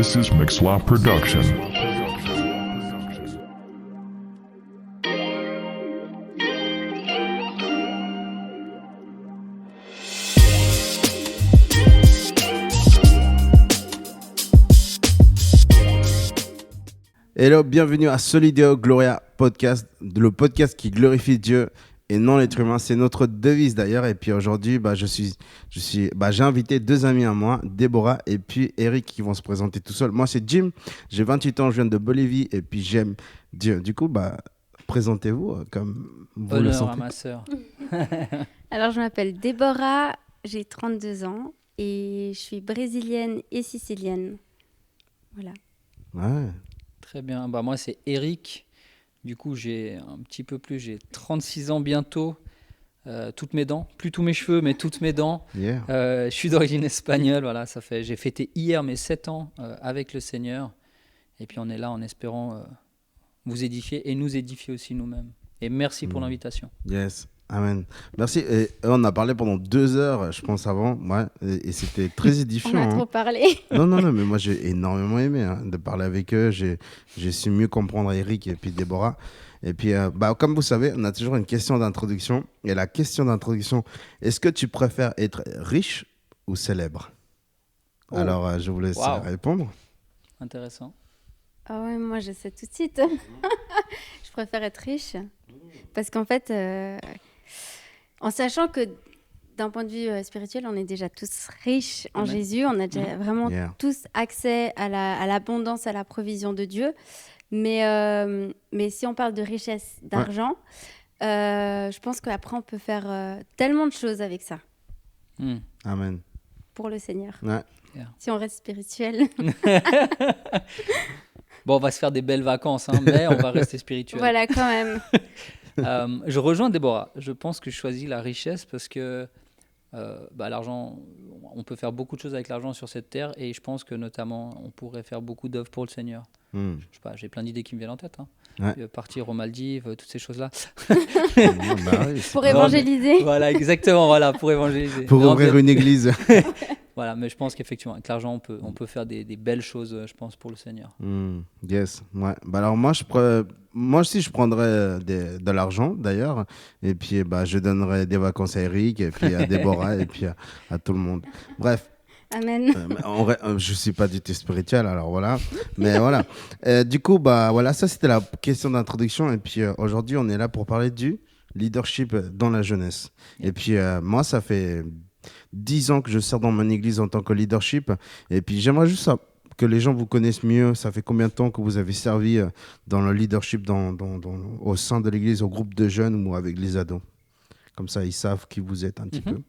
This is Mixlaw Production. Hello, bienvenue à Solideo Gloria Podcast, le podcast qui glorifie Dieu et non l'être humain. C'est notre devise d'ailleurs. Et puis aujourd'hui, j'ai invité deux amis à moi, Déborah et puis Eric, qui vont se présenter tout seuls. Moi, c'est Jim, j'ai 28 ans, je viens de Bolivie et puis j'aime Dieu. Du coup, présentez-vous comme vous le Honneur sentez. à ma sœur. Alors, je m'appelle Déborah, j'ai 32 ans et je suis brésilienne et sicilienne. Voilà. Ouais. Très bien. Moi, c'est Eric. Du coup, j'ai 36 ans bientôt. Toutes mes dents, plus tous mes cheveux, mais toutes mes dents. Yeah. Je suis d'origine espagnole. Voilà, j'ai fêté hier mes 7 ans avec le Seigneur. Et puis, on est là en espérant vous édifier et nous édifier aussi nous-mêmes. Et merci pour l'invitation. Yes. Amen. Merci. Et on a parlé pendant 2 heures, je pense, avant. Ouais, et c'était très édifiant. On a trop parlé. Non, mais moi, j'ai énormément aimé de parler avec eux. J'ai su mieux comprendre Eric et puis Déborah. Et puis, comme vous savez, on a toujours une question d'introduction. Et la question d'introduction, est-ce que tu préfères être riche ou célèbre ? Oh. Alors, je vous laisse répondre. Intéressant. Ah ouais, moi, je sais tout de suite. Je préfère être riche. Parce qu'en fait, en sachant que d'un point de vue spirituel, on est déjà tous riches en Jésus. On a déjà vraiment tous accès à l'abondance, à la provision de Dieu. Mais si on parle de richesse d'argent, je pense qu'après, on peut faire tellement de choses avec ça. Amen. Pour le Seigneur. Ouais. Si on reste spirituel. On va se faire des belles vacances, mais on va rester spirituel. Voilà, quand même. Je rejoins Déborah. Je pense que je choisis la richesse parce que l'argent, on peut faire beaucoup de choses avec l'argent sur cette terre et je pense que notamment, on pourrait faire beaucoup d'œuvres pour le Seigneur. Je sais pas, j'ai plein d'idées qui me viennent en tête. Partir aux Maldives, toutes ces choses-là. Pour évangéliser. Voilà, exactement, pour évangéliser. Pour ouvrir une église. Voilà, mais je pense qu'effectivement, avec l'argent, on peut faire des belles choses, je pense, pour le Seigneur. Yes, ouais. Alors moi aussi, je prendrais de l'argent, d'ailleurs. Et puis, je donnerais des vacances à Eric, et puis à Déborah, et puis à tout le monde. Bref. Amen. Je ne suis pas du tout spirituel, alors voilà. Mais voilà. Du coup, ça, c'était la question d'introduction. Et puis, aujourd'hui, on est là pour parler du leadership dans la jeunesse. Et puis, moi, ça fait 10 ans que je sers dans mon église en tant que leadership. Et puis, j'aimerais juste que les gens vous connaissent mieux. Ça fait combien de temps que vous avez servi dans le leadership au sein de l'église, au groupe de jeunes ou avec les ados ? Comme ça, ils savent qui vous êtes un petit peu.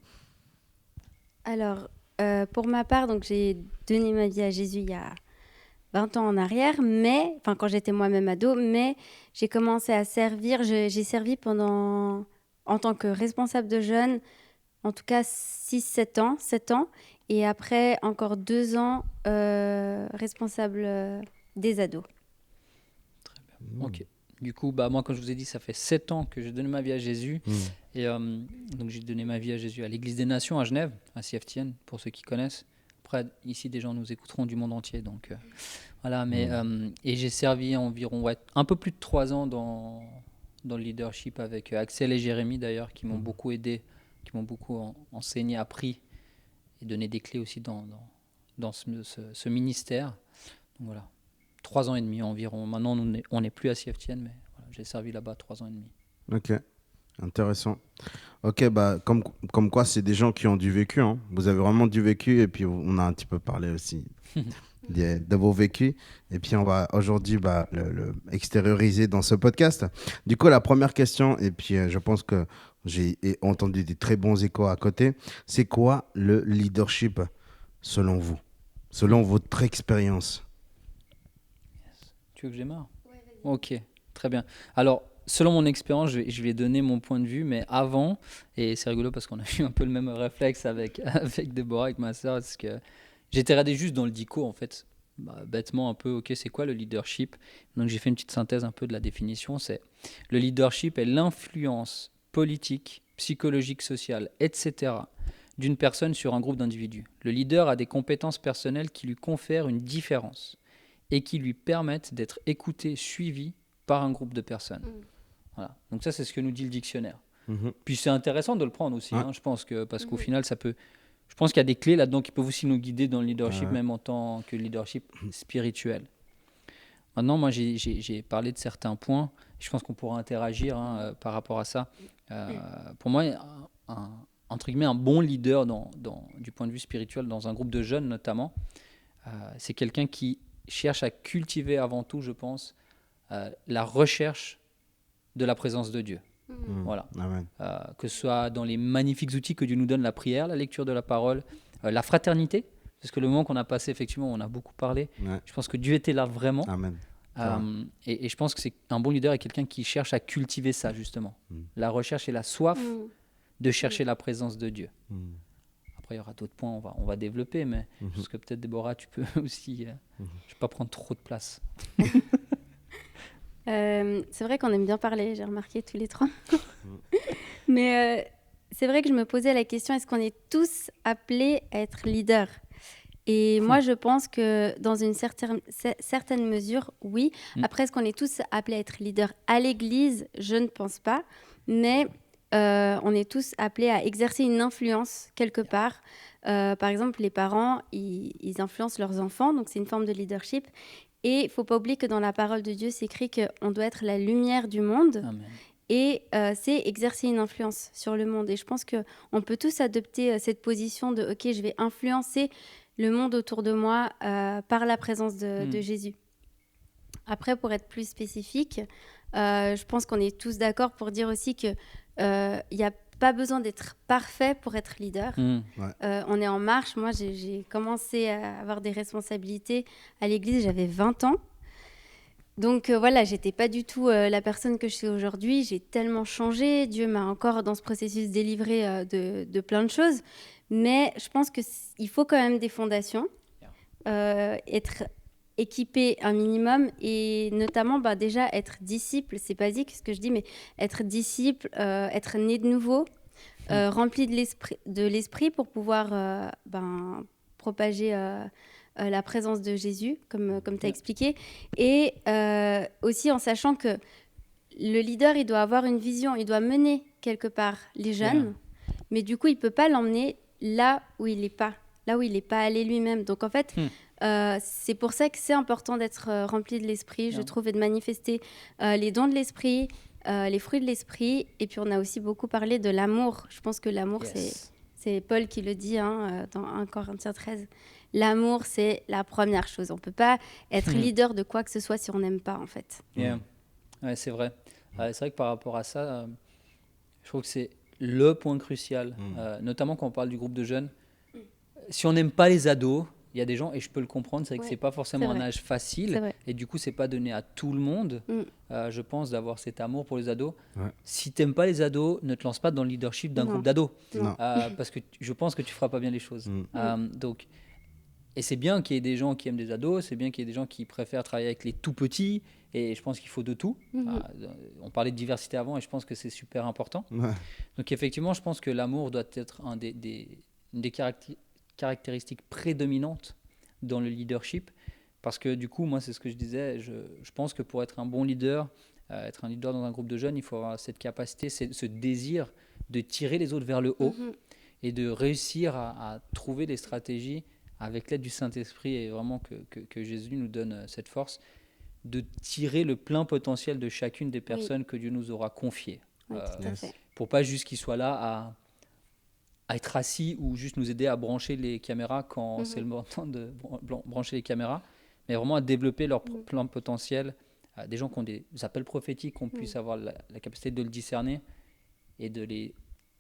Alors, pour ma part, donc, j'ai donné ma vie à Jésus il y a 20 ans en arrière, quand j'étais moi-même ado, mais j'ai commencé à servir. J'ai servi en tant que responsable de jeunes, en tout cas 7 ans, et après encore 2 ans responsable des ados. Très bien. Ok. Du coup, moi, comme je vous ai dit, ça fait 7 ans que j'ai donné ma vie à Jésus. Et donc, j'ai donné ma vie à Jésus à l'Église des Nations à Genève, à CFTN, pour ceux qui connaissent. Après, ici, des gens nous écouteront du monde entier. Donc, voilà. Et j'ai servi environ un peu plus de 3 ans dans le leadership avec Axel et Jérémy, d'ailleurs, qui m'ont beaucoup aidé, qui m'ont beaucoup enseigné, appris et donné des clés aussi dans ce ministère. Donc, voilà. 3 ans et demi environ. Maintenant, on n'est plus à CFTN, mais voilà, j'ai servi là-bas 3 ans et demi. Ok, intéressant. Ok, comme quoi, c'est des gens qui ont du vécu. Hein. Vous avez vraiment du vécu et puis on a un petit peu parlé aussi de vos vécus. Et puis on va aujourd'hui le extérioriser dans ce podcast. Du coup, la première question, et puis je pense que j'ai entendu des très bons échos à côté, c'est quoi le leadership selon vous, selon votre expérience ? Tu veux que je démarre ? Ok, très bien. Alors, selon mon expérience, je vais donner mon point de vue, mais avant, et c'est rigolo parce qu'on a eu un peu le même réflexe avec Déborah, avec ma sœur, parce que j'étais resté juste dans le dico, en fait, bêtement un peu, ok, c'est quoi le leadership ? Donc j'ai fait une petite synthèse un peu de la définition, c'est le leadership est l'influence politique, psychologique, sociale, etc., d'une personne sur un groupe d'individus. Le leader a des compétences personnelles qui lui confèrent une différence et qui lui permettent d'être écouté, suivi par un groupe de personnes. Voilà. Donc ça, c'est ce que nous dit le dictionnaire. Puis c'est intéressant de le prendre aussi, je pense que, parce qu'au final, ça peut... Je pense qu'il y a des clés là-dedans qui peuvent aussi nous guider dans le leadership, même en tant que leadership spirituel. Maintenant, moi, j'ai parlé de certains points. Je pense qu'on pourra interagir par rapport à ça. Pour moi, entre guillemets, un bon leader du point de vue spirituel, dans un groupe de jeunes notamment, c'est quelqu'un qui cherche à cultiver avant tout, je pense, la recherche de la présence de Dieu. Voilà. Que ce soit dans les magnifiques outils que Dieu nous donne, la prière, la lecture de la parole, la fraternité, parce que le moment qu'on a passé, effectivement, on a beaucoup parlé. Je pense que Dieu était là vraiment. Amen. Et je pense que c'est un bon leader est quelqu'un qui cherche à cultiver ça, justement. La recherche et la soif de chercher la présence de Dieu. Après, il y aura d'autres points, on va développer, mais je pense que peut-être, Déborah, tu peux aussi... je ne vais pas prendre trop de place. C'est vrai qu'on aime bien parler, j'ai remarqué tous les trois. Mais c'est vrai que je me posais la question, est-ce qu'on est tous appelés à être leaders ? Et moi, je pense que dans une certaine mesure, oui. Après, est-ce qu'on est tous appelés à être leaders à l'église ? Je ne pense pas. Mais on est tous appelés à exercer une influence quelque part. Par exemple, les parents, ils influencent leurs enfants, donc c'est une forme de leadership. Et il ne faut pas oublier que dans la parole de Dieu, c'est écrit qu'on doit être la lumière du monde. Amen. Et c'est exercer une influence sur le monde. Et je pense qu'on peut tous adopter cette position de « Ok, je vais influencer le monde autour de moi par la présence de Jésus ». Après, pour être plus spécifique, je pense qu'on est tous d'accord pour dire aussi qu'il n'y a pas besoin d'être parfait pour être leader. On est en marche. Moi, j'ai commencé à avoir des responsabilités à l'église, j'avais 20 ans. Donc voilà, j'étais pas du tout la personne que je suis aujourd'hui. J'ai tellement changé. Dieu m'a encore dans ce processus délivré de plein de choses. Mais je pense qu'il faut quand même des fondations, être équipé un minimum et notamment déjà être disciple. C'est basique ce que je dis, mais être disciple, être né de nouveau, rempli de l'esprit pour pouvoir propager la présence de Jésus, comme tu as expliqué. Et aussi en sachant que le leader, il doit avoir une vision, il doit mener quelque part les jeunes, mais du coup, il ne peut pas l'emmener là où il n'est pas allé lui-même. Donc en fait, c'est pour ça que c'est important d'être rempli de l'esprit, je trouve, et de manifester les dons de l'esprit, les fruits de l'esprit. Et puis on a aussi beaucoup parlé de l'amour. Je pense que l'amour, c'est Paul qui le dit dans 1 Corinthiens 13. L'amour, c'est la première chose. On ne peut pas être leader de quoi que ce soit si on n'aime pas, en fait. Ouais, c'est vrai. C'est vrai que par rapport à ça, je trouve que c'est le point crucial, notamment quand on parle du groupe de jeunes. Si on n'aime pas les ados, il y a des gens, et je peux le comprendre, c'est vrai que ce n'est pas forcément un âge facile, et du coup, ce n'est pas donné à tout le monde, je pense, d'avoir cet amour pour les ados. Si tu n'aimes pas les ados, ne te lance pas dans le leadership d'un groupe d'ados, parce que je pense que tu ne feras pas bien les choses. Donc, et c'est bien qu'il y ait des gens qui aiment des ados, c'est bien qu'il y ait des gens qui préfèrent travailler avec les tout petits, et je pense qu'il faut de tout. On parlait de diversité avant, et je pense que c'est super important. Donc effectivement, je pense que l'amour doit être une des caractéristiques prédominantes dans le leadership, parce que du coup, moi, c'est ce que je disais, je pense que pour être un bon leader, être un leader dans un groupe de jeunes, il faut avoir cette capacité, ce désir de tirer les autres vers le haut, et de réussir à trouver des stratégies avec l'aide du Saint-Esprit, et vraiment que Jésus nous donne cette force de tirer le plein potentiel de chacune des personnes que Dieu nous aura confiées. Pour pas juste qu'ils soient là à être assis ou juste nous aider à brancher les caméras quand c'est le moment de brancher les caméras, mais vraiment à développer leur plein potentiel. Des gens qui ont des appels prophétiques, qu'on puisse avoir la capacité de le discerner et de les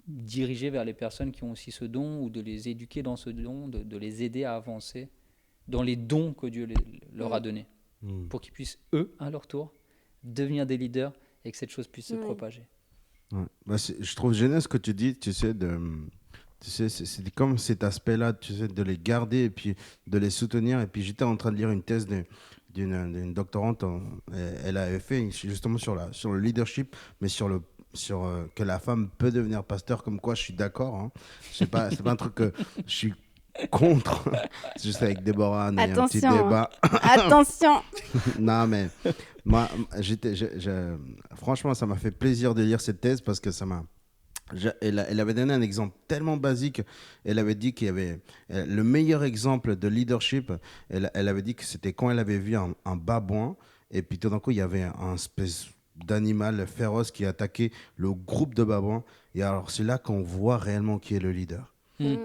diriger vers les personnes qui ont aussi ce don, ou de les éduquer dans ce don, de les aider à avancer dans les dons que Dieu leur a donnés, pour qu'ils puissent, eux, à leur tour, devenir des leaders et que cette chose puisse se propager. Je trouve génial ce que tu dis, c'est comme cet aspect-là, de les garder et puis de les soutenir. Et puis j'étais en train de lire une thèse d'une doctorante, elle avait fait justement sur le leadership, mais sur que la femme peut devenir pasteur, comme quoi je suis d'accord. Hein. C'est pas un truc que je suis contre. C'est juste avec Déborah, on a eu un petit Attention, débat. attention. Non, mais moi, franchement, ça m'a fait plaisir de lire cette thèse parce que elle avait donné un exemple tellement basique. Elle avait dit qu'il y avait le meilleur exemple de leadership. Elle avait dit que c'était quand elle avait vu un babouin et puis tout d'un coup, il y avait un espèce d'animal féroce qui attaquait le groupe de babouins. Et alors, c'est là qu'on voit réellement qui est le leader.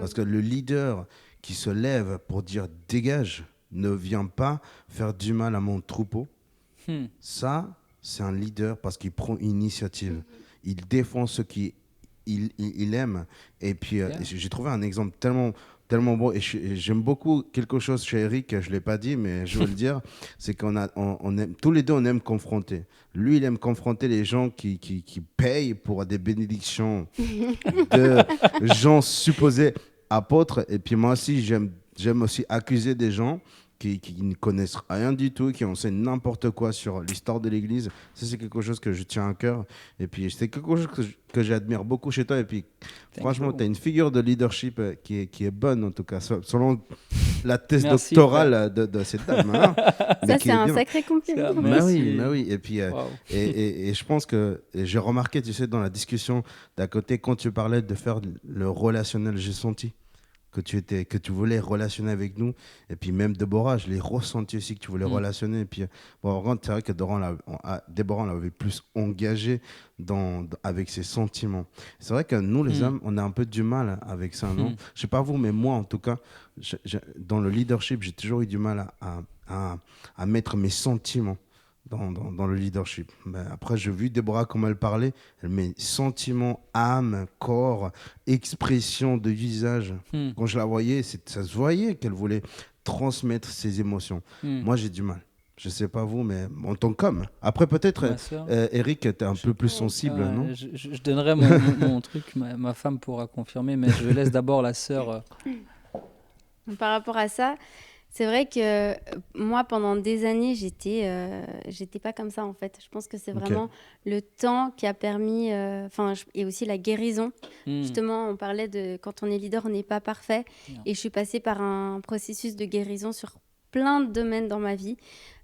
Parce que le leader qui se lève pour dire dégage ne vient pas faire du mal à mon troupeau. Ça, c'est un leader parce qu'il prend une initiative. Il défend ce qu'il aime. Et puis, j'ai trouvé un exemple tellement beau. Et j'aime beaucoup quelque chose chez Eric, je ne l'ai pas dit, mais je veux le dire, c'est on aime, tous les deux, on aime confronter. Lui, il aime confronter les gens qui payent pour des bénédictions de gens supposés apôtres. Et puis moi aussi, j'aime aussi accuser des gens qui ne connaissent rien du tout, qui enseignent n'importe quoi sur l'histoire de l'Église. Ça, c'est quelque chose que je tiens à cœur. Et puis, c'est quelque chose que j'admire beaucoup chez toi. Et puis, franchement, tu as une figure de leadership qui est bonne, en tout cas, selon la thèse doctorale de cette dame. Hein, ça, c'est un sacré compliment. Mais oui. Et puis, et je pense que j'ai remarqué, tu sais, dans la discussion d'à côté, quand tu parlais de faire le relationnel, j'ai senti que tu voulais relationner avec nous. Et puis même Déborah, je l'ai ressenti aussi que tu voulais relationner. Et puis, bon, c'est vrai que Déborah, on l'avait plus engagé avec ses sentiments. C'est vrai que nous, les hommes, on a un peu du mal avec ça, non? Je sais pas vous, mais moi, en tout cas, dans le leadership, j'ai toujours eu du mal à mettre mes sentiments dans le leadership. Ben, après, j'ai vu Déborah, comment elle parlait. Elle met sentiments, âme, corps, expression de visage. Quand je la voyais, ça se voyait qu'elle voulait transmettre ses émotions. Moi, j'ai du mal. Je ne sais pas vous, mais en tant qu'homme. Après, peut-être, Eric, tu es un peu plus sensible, non? Je donnerai mon truc, ma femme pourra confirmer, mais je laisse d'abord la sœur. Par rapport à ça, c'est vrai que moi, pendant des années, j'étais pas comme ça, en fait. Je pense que c'est vraiment le temps qui a permis, et aussi la guérison. Justement, on parlait de quand on est leader, on n'est pas parfait. Et je suis passée par un processus de guérison sur plein de domaines dans ma vie,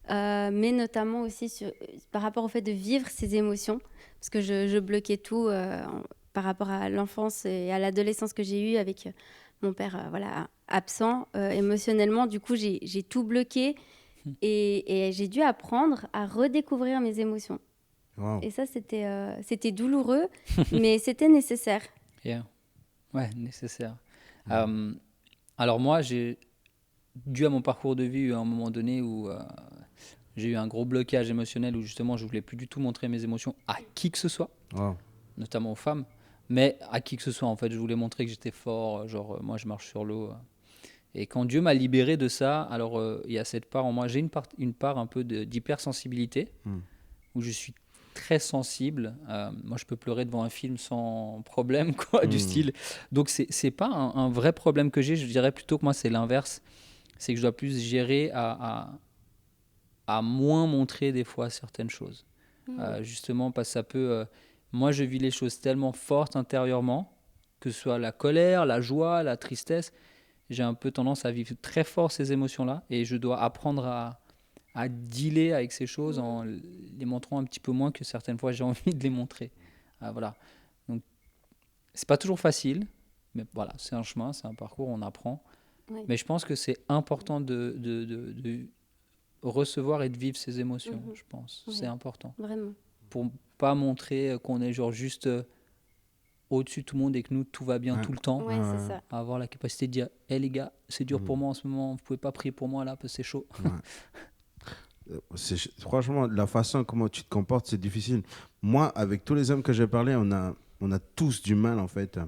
mais notamment aussi par rapport au fait de vivre ses émotions, parce que je bloquais tout par rapport à l'enfance et à l'adolescence que j'ai eue avec mon père absent émotionnellement. Du coup, j'ai tout bloqué et j'ai dû apprendre à redécouvrir mes émotions. Wow. Et ça, c'était douloureux, mais c'était nécessaire. Ouais, nécessaire. Alors moi, dû à mon parcours de vie, à un moment donné où j'ai eu un gros blocage émotionnel où justement, je ne voulais plus du tout montrer mes émotions à qui que ce soit, notamment aux femmes. Mais à qui que ce soit, en fait, je voulais montrer que j'étais fort, moi je marche sur l'eau. Et quand Dieu m'a libéré de ça, alors il y a cette part en moi, j'ai une part un peu d'hypersensibilité, où je suis très sensible. Moi je peux pleurer devant un film sans problème, du style. Donc c'est pas un vrai problème que j'ai, je dirais plutôt que moi c'est l'inverse. C'est que je dois plus gérer à moins montrer des fois certaines choses. Justement parce que ça peut... moi, je vis les choses tellement fortes intérieurement, que ce soit la colère, la joie, la tristesse. J'ai un peu tendance à vivre très fort ces émotions-là et je dois apprendre à dealer avec ces choses en les montrant un petit peu moins que certaines fois j'ai envie de les montrer. Voilà. Donc, c'est pas toujours facile, mais voilà, c'est un chemin, c'est un parcours, on apprend. Oui. Mais je pense que c'est important de recevoir et de vivre ces émotions, je pense. Oui. C'est important. Vraiment. Pour pas montrer qu'on est juste au-dessus de tout le monde et que nous, tout va bien tout le temps. Ouais, c'est ça. Avoir la capacité de dire « Hey les gars, c'est dur pour moi en ce moment, vous pouvez pas prier pour moi là parce que c'est chaud. » Franchement, la façon comment tu te comportes, c'est difficile. Moi, avec tous les hommes que j'ai parlé, on a tous du mal en fait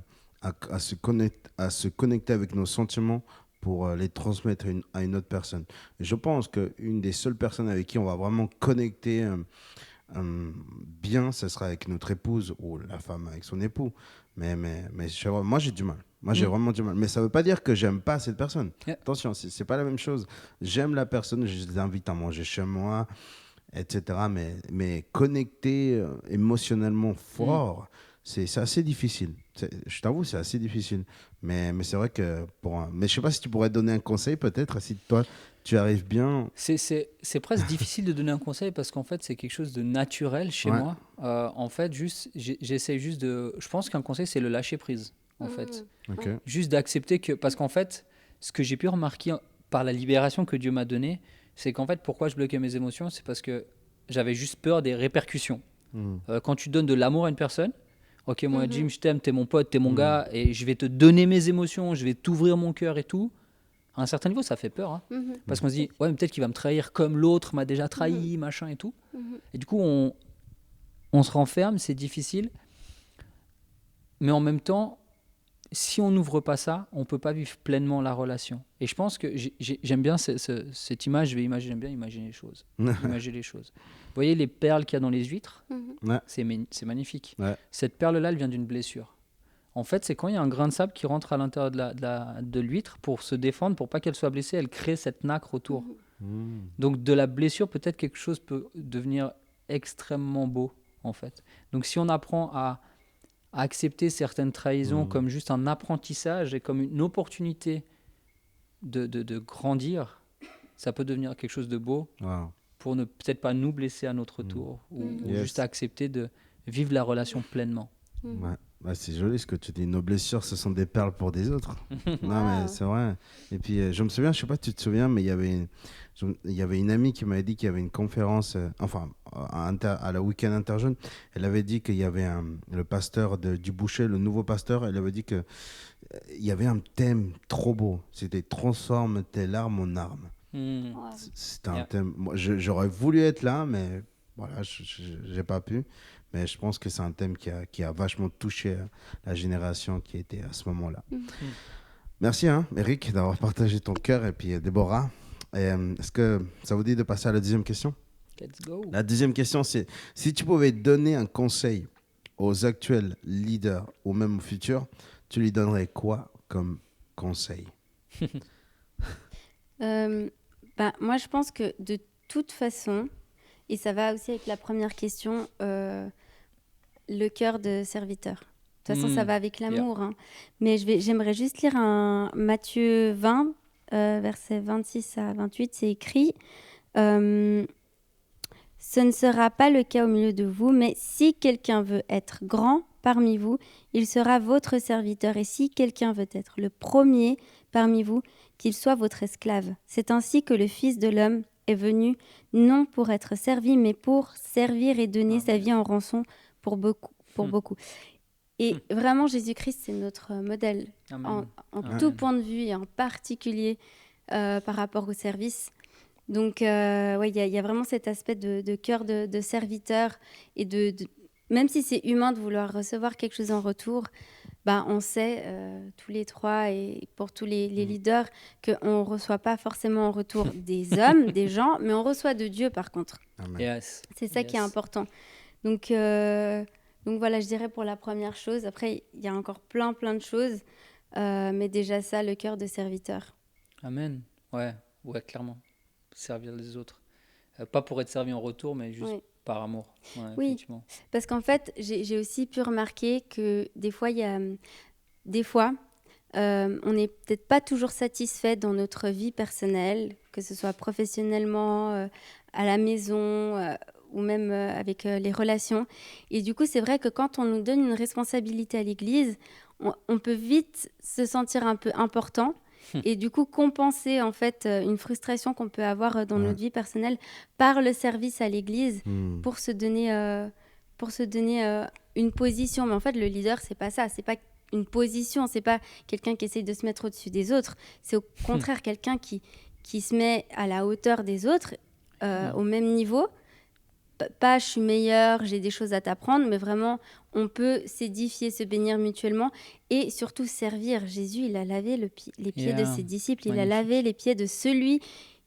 à se connecter avec nos sentiments pour les transmettre à une autre personne. Et je pense qu'une des seules personnes avec qui on va vraiment connecter bien, ce sera avec notre épouse ou la femme avec son époux. Mais moi, j'ai du mal. Moi, j'ai vraiment du mal. Mais ça ne veut pas dire que j'aime pas cette personne. Attention, c'est pas la même chose. J'aime la personne, je les invite à manger chez moi. etc. Mais connecter émotionnellement fort, c'est assez difficile. Je t'avoue, c'est assez difficile. Mais c'est vrai que mais je sais pas si tu pourrais donner un conseil peut-être, si toi, tu arrives bien. C'est presque difficile de donner un conseil parce qu'en fait, c'est quelque chose de naturel chez Ouais. moi. En fait, j'essaie juste de. Je pense qu'un conseil, c'est le lâcher prise, en fait. Ok. Juste d'accepter que. Parce qu'en fait, ce que j'ai pu remarquer par la libération que Dieu m'a donnée, c'est qu'en fait, pourquoi je bloquais mes émotions, c'est parce que j'avais juste peur des répercussions. Mhm. Quand tu donnes de l'amour à une personne, ok, moi, Mhm. Jim, je t'aime, t'es mon pote, t'es mon Mhm. gars, et je vais te donner mes émotions, je vais t'ouvrir mon cœur et tout. À un certain niveau, ça fait peur, hein. Mhm. Parce qu'on se dit, ouais, mais peut-être qu'il va me trahir comme l'autre m'a déjà trahi, machin et tout. Et du coup, on se renferme, c'est difficile. Mais en même temps, si on n'ouvre pas ça, on ne peut pas vivre pleinement la relation. Et je pense que j'aime bien cette image, j'aime bien imaginer les choses. Imaginer les choses. Vous voyez les perles qu'il y a dans les huîtres, Mhm. Ouais. c'est magnifique. Ouais. Cette perle-là, elle vient d'une blessure. En fait, c'est quand il y a un grain de sable qui rentre à l'intérieur de l'huître pour se défendre, pour pas qu'elle soit blessée, elle crée cette nacre autour. Mhm. Donc de la blessure, peut-être quelque chose peut devenir extrêmement beau, en fait. Donc si on apprend à accepter certaines trahisons comme juste un apprentissage et comme une opportunité de grandir, ça peut devenir quelque chose de beau Wow. pour ne peut-être pas nous blesser à notre tour ou Yes. juste accepter de vivre la relation pleinement. Ouais. Ouais, c'est joli ce que tu dis. Nos blessures, ce sont des perles pour des autres. Non, mais Wow. c'est vrai. Et puis, je me souviens, je sais pas si tu te souviens, mais il y avait une amie qui m'avait dit qu'il y avait une conférence, à la Week-end Interjeune. Elle avait dit qu'il y avait le pasteur du Boucher, le nouveau pasteur, elle avait dit que il y avait un thème trop beau. C'était transforme tes larmes en armes. Hmm. Wow. C'était un Yeah. thème. Moi, j'aurais voulu être là, mais voilà, j'ai pas pu. Mais je pense que c'est un thème qui a vachement touché la génération qui était à ce moment-là. Merci, hein, Eric, d'avoir partagé ton cœur. Et puis, Déborah, est-ce que ça vous dit de passer à la deuxième question? Let's go. La deuxième question, c'est si tu pouvais donner un conseil aux actuels leaders ou même aux futurs, tu lui donnerais quoi comme conseil? Moi, je pense que de toute façon, et ça va aussi avec la première question, le cœur de serviteur. De toute façon, ça va avec l'amour, hein. Mais j'aimerais juste lire un Matthieu 20, versets 26 à 28. C'est écrit ce ne sera pas le cas au milieu de vous, mais si quelqu'un veut être grand parmi vous, il sera votre serviteur. Et si quelqu'un veut être le premier parmi vous, qu'il soit votre esclave. C'est ainsi que le Fils de l'homme est venu, non pour être servi, mais pour servir et donner sa vie en rançon pour beaucoup. Et vraiment, Jésus-Christ, c'est notre modèle Amen. en Amen. tout point de vue et en particulier par rapport au service. Donc, ouais, il y a vraiment cet aspect de cœur de serviteur et même si c'est humain de vouloir recevoir quelque chose en retour, bah, on sait tous les trois et pour tous les leaders qu'on ne reçoit pas forcément en retour des hommes, des gens, mais on reçoit de Dieu par contre. Amen. Yes. C'est ça qui est Yes. important. Donc voilà, je dirais pour la première chose. Après, il y a encore plein de choses, mais déjà ça, le cœur de serviteur. Amen. Ouais, clairement. Servir les autres. Pas pour être servi en retour, mais juste Oui. par amour. Ouais, Oui. effectivement. Parce qu'en fait, j'ai aussi pu remarquer que des fois, on n'est peut-être pas toujours satisfait dans notre vie personnelle, que ce soit professionnellement, à la maison ou même avec les relations. Et du coup, c'est vrai que quand on nous donne une responsabilité à l'église, on peut vite se sentir un peu important et du coup compenser en fait une frustration qu'on peut avoir dans notre vie personnelle par le service à l'église pour se donner une position. Mais en fait, le leader, c'est pas ça. C'est pas une position. C'est pas quelqu'un qui essaye de se mettre au-dessus des autres. C'est au contraire quelqu'un qui se met à la hauteur des autres, au même niveau. Pas je suis meilleur, j'ai des choses à t'apprendre, mais vraiment, on peut s'édifier, se bénir mutuellement et surtout servir. Jésus, il a lavé les pieds de ses disciples. Il a lavé les pieds de celui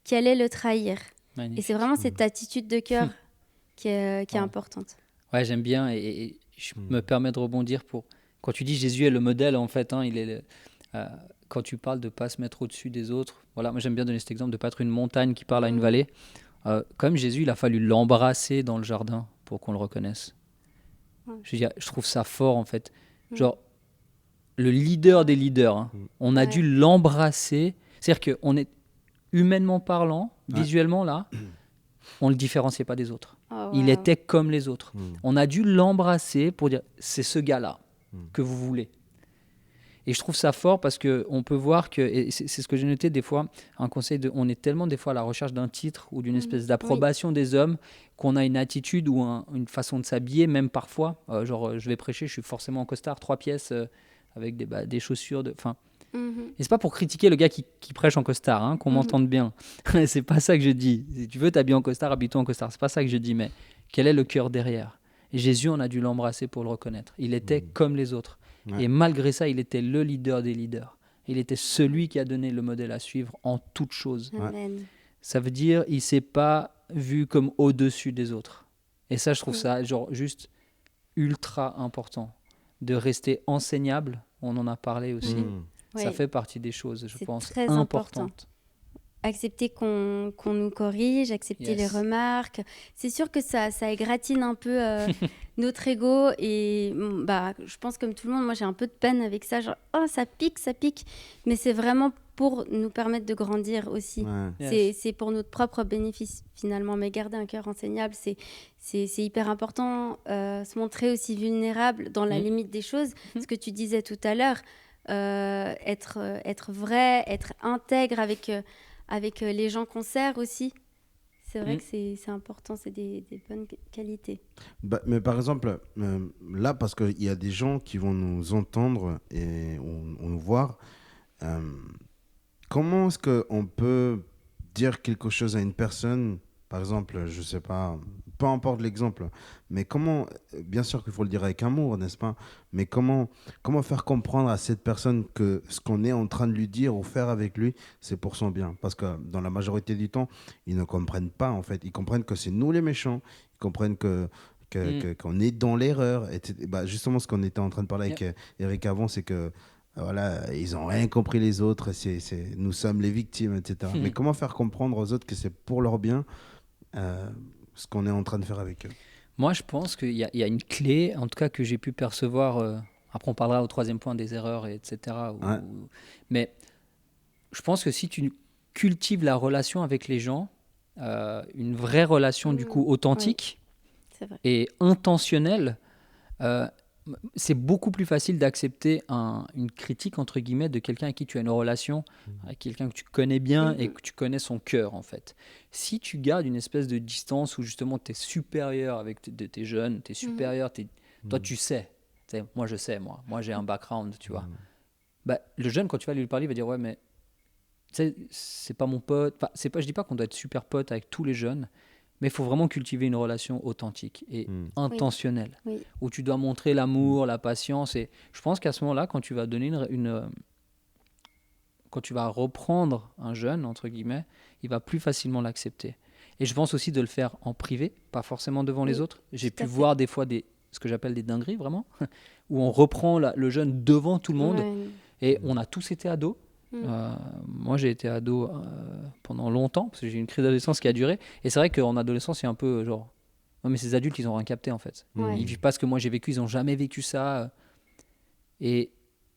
qui allait le trahir. Magnifique. Et c'est vraiment cette attitude de cœur qui est importante. Ouais, j'aime bien et je me permets de rebondir pour quand tu dis Jésus est le modèle en fait, hein, il est quand tu parles de pas se mettre au-dessus des autres. Voilà, moi j'aime bien donner cet exemple de pas être une montagne qui parle à une vallée. Comme Jésus, il a fallu l'embrasser dans le jardin pour qu'on le reconnaisse. Ouais. Je trouve ça fort, en fait. Genre, le leader des leaders, hein, on a Ouais. dû l'embrasser. C'est-à-dire qu'on est, humainement parlant, visuellement, là, on ne le différenciait pas des autres. Oh, Il wow. était comme les autres. On a dû l'embrasser pour dire, c'est ce gars-là que vous voulez. Et je trouve ça fort parce qu'on peut voir que, et c'est ce que j'ai noté des fois, un conseil on est tellement des fois à la recherche d'un titre ou d'une espèce d'approbation des hommes qu'on a une attitude ou une façon de s'habiller, même parfois, je vais prêcher, je suis forcément en costard, 3 pièces avec des chaussures, et c'est pas pour critiquer le gars qui prêche en costard, hein, qu'on m'entende bien. C'est pas ça que je dis. Si tu veux t'habiller en costard, habille-toi en costard. C'est pas ça que je dis, mais quel est le cœur derrière? Et Jésus, on a dû l'embrasser pour le reconnaître. Il était comme les autres. Et malgré ça, il était le leader des leaders. Il était celui qui a donné le modèle à suivre en toutes choses. Amen. Ça veut dire il s'est pas vu comme au-dessus des autres. Et ça, je trouve ça juste ultra important. De rester enseignable, on en a parlé aussi. Ça Ouais. fait partie des choses, je C'est pense, très importantes. Accepter qu'on nous corrige, accepter les remarques. C'est sûr que ça égratine un peu notre ego. Et je pense comme tout le monde, moi j'ai un peu de peine avec ça. Genre, oh, ça pique. Mais c'est vraiment pour nous permettre de grandir aussi. Ouais. C'est pour notre propre bénéfice finalement. Mais garder un cœur enseignable, c'est hyper important. Se montrer aussi vulnérable dans la limite des choses. Ce que tu disais tout à l'heure, être vrai, être intègre avec les gens qu'on sert aussi. C'est vrai que c'est important, c'est des bonnes qualités. Mais par exemple, là, parce qu'il y a des gens qui vont nous entendre et on nous voir, comment est-ce qu'on peut dire quelque chose à une personne, par exemple, je sais pas, peu importe l'exemple, mais comment, bien sûr qu'il faut le dire avec amour, n'est-ce pas? Mais comment faire comprendre à cette personne que ce qu'on est en train de lui dire ou faire avec lui, c'est pour son bien? Parce que dans la majorité du temps, ils ne comprennent pas, en fait. Ils comprennent que c'est nous les méchants, ils comprennent qu'on est dans l'erreur. Justement, ce qu'on était en train de parler avec Eric avant, c'est que voilà, ils n'ont rien compris les autres, nous sommes les victimes, etc. Mais comment faire comprendre aux autres que c'est pour leur bien ce qu'on est en train de faire avec eux? Moi, je pense qu'il y a une clé, en tout cas que j'ai pu percevoir. Après, on parlera au 3e point des erreurs, etc. Mais je pense que si tu cultives la relation avec les gens, une vraie relation du coup authentique C'est vrai. et intentionnelle, c'est beaucoup plus facile d'accepter une critique, entre guillemets, de quelqu'un avec qui tu as une relation, avec quelqu'un que tu connais bien et que tu connais son cœur, en fait. Si tu gardes une espèce de distance où justement tu es supérieur avec tes jeunes, tu es supérieur, toi tu sais. Moi je sais, moi j'ai un background, tu vois. Le jeune, quand tu vas lui parler, il va dire ouais, mais c'est pas mon pote. Enfin, je dis pas qu'on doit être super pote avec tous les jeunes, mais il faut vraiment cultiver une relation authentique et intentionnelle, où tu dois montrer l'amour, la patience. Et je pense qu'à ce moment-là, quand tu vas donner quand tu vas reprendre un jeune, entre guillemets, il va plus facilement l'accepter. Et je pense aussi de le faire en privé, pas forcément devant les autres. J'ai pu voir des fois ce que j'appelle des dingueries, vraiment, où on reprend le jeune devant tout le monde. Et on a tous été ados. Moi, j'ai été ado pendant longtemps, parce que j'ai eu une crise d'adolescence qui a duré. Et c'est vrai qu'en adolescence, c'est un peu genre... Non, mais ces adultes, ils n'ont rien capté, en fait. Ils vivent pas ce que moi j'ai vécu, ils n'ont jamais vécu ça. Et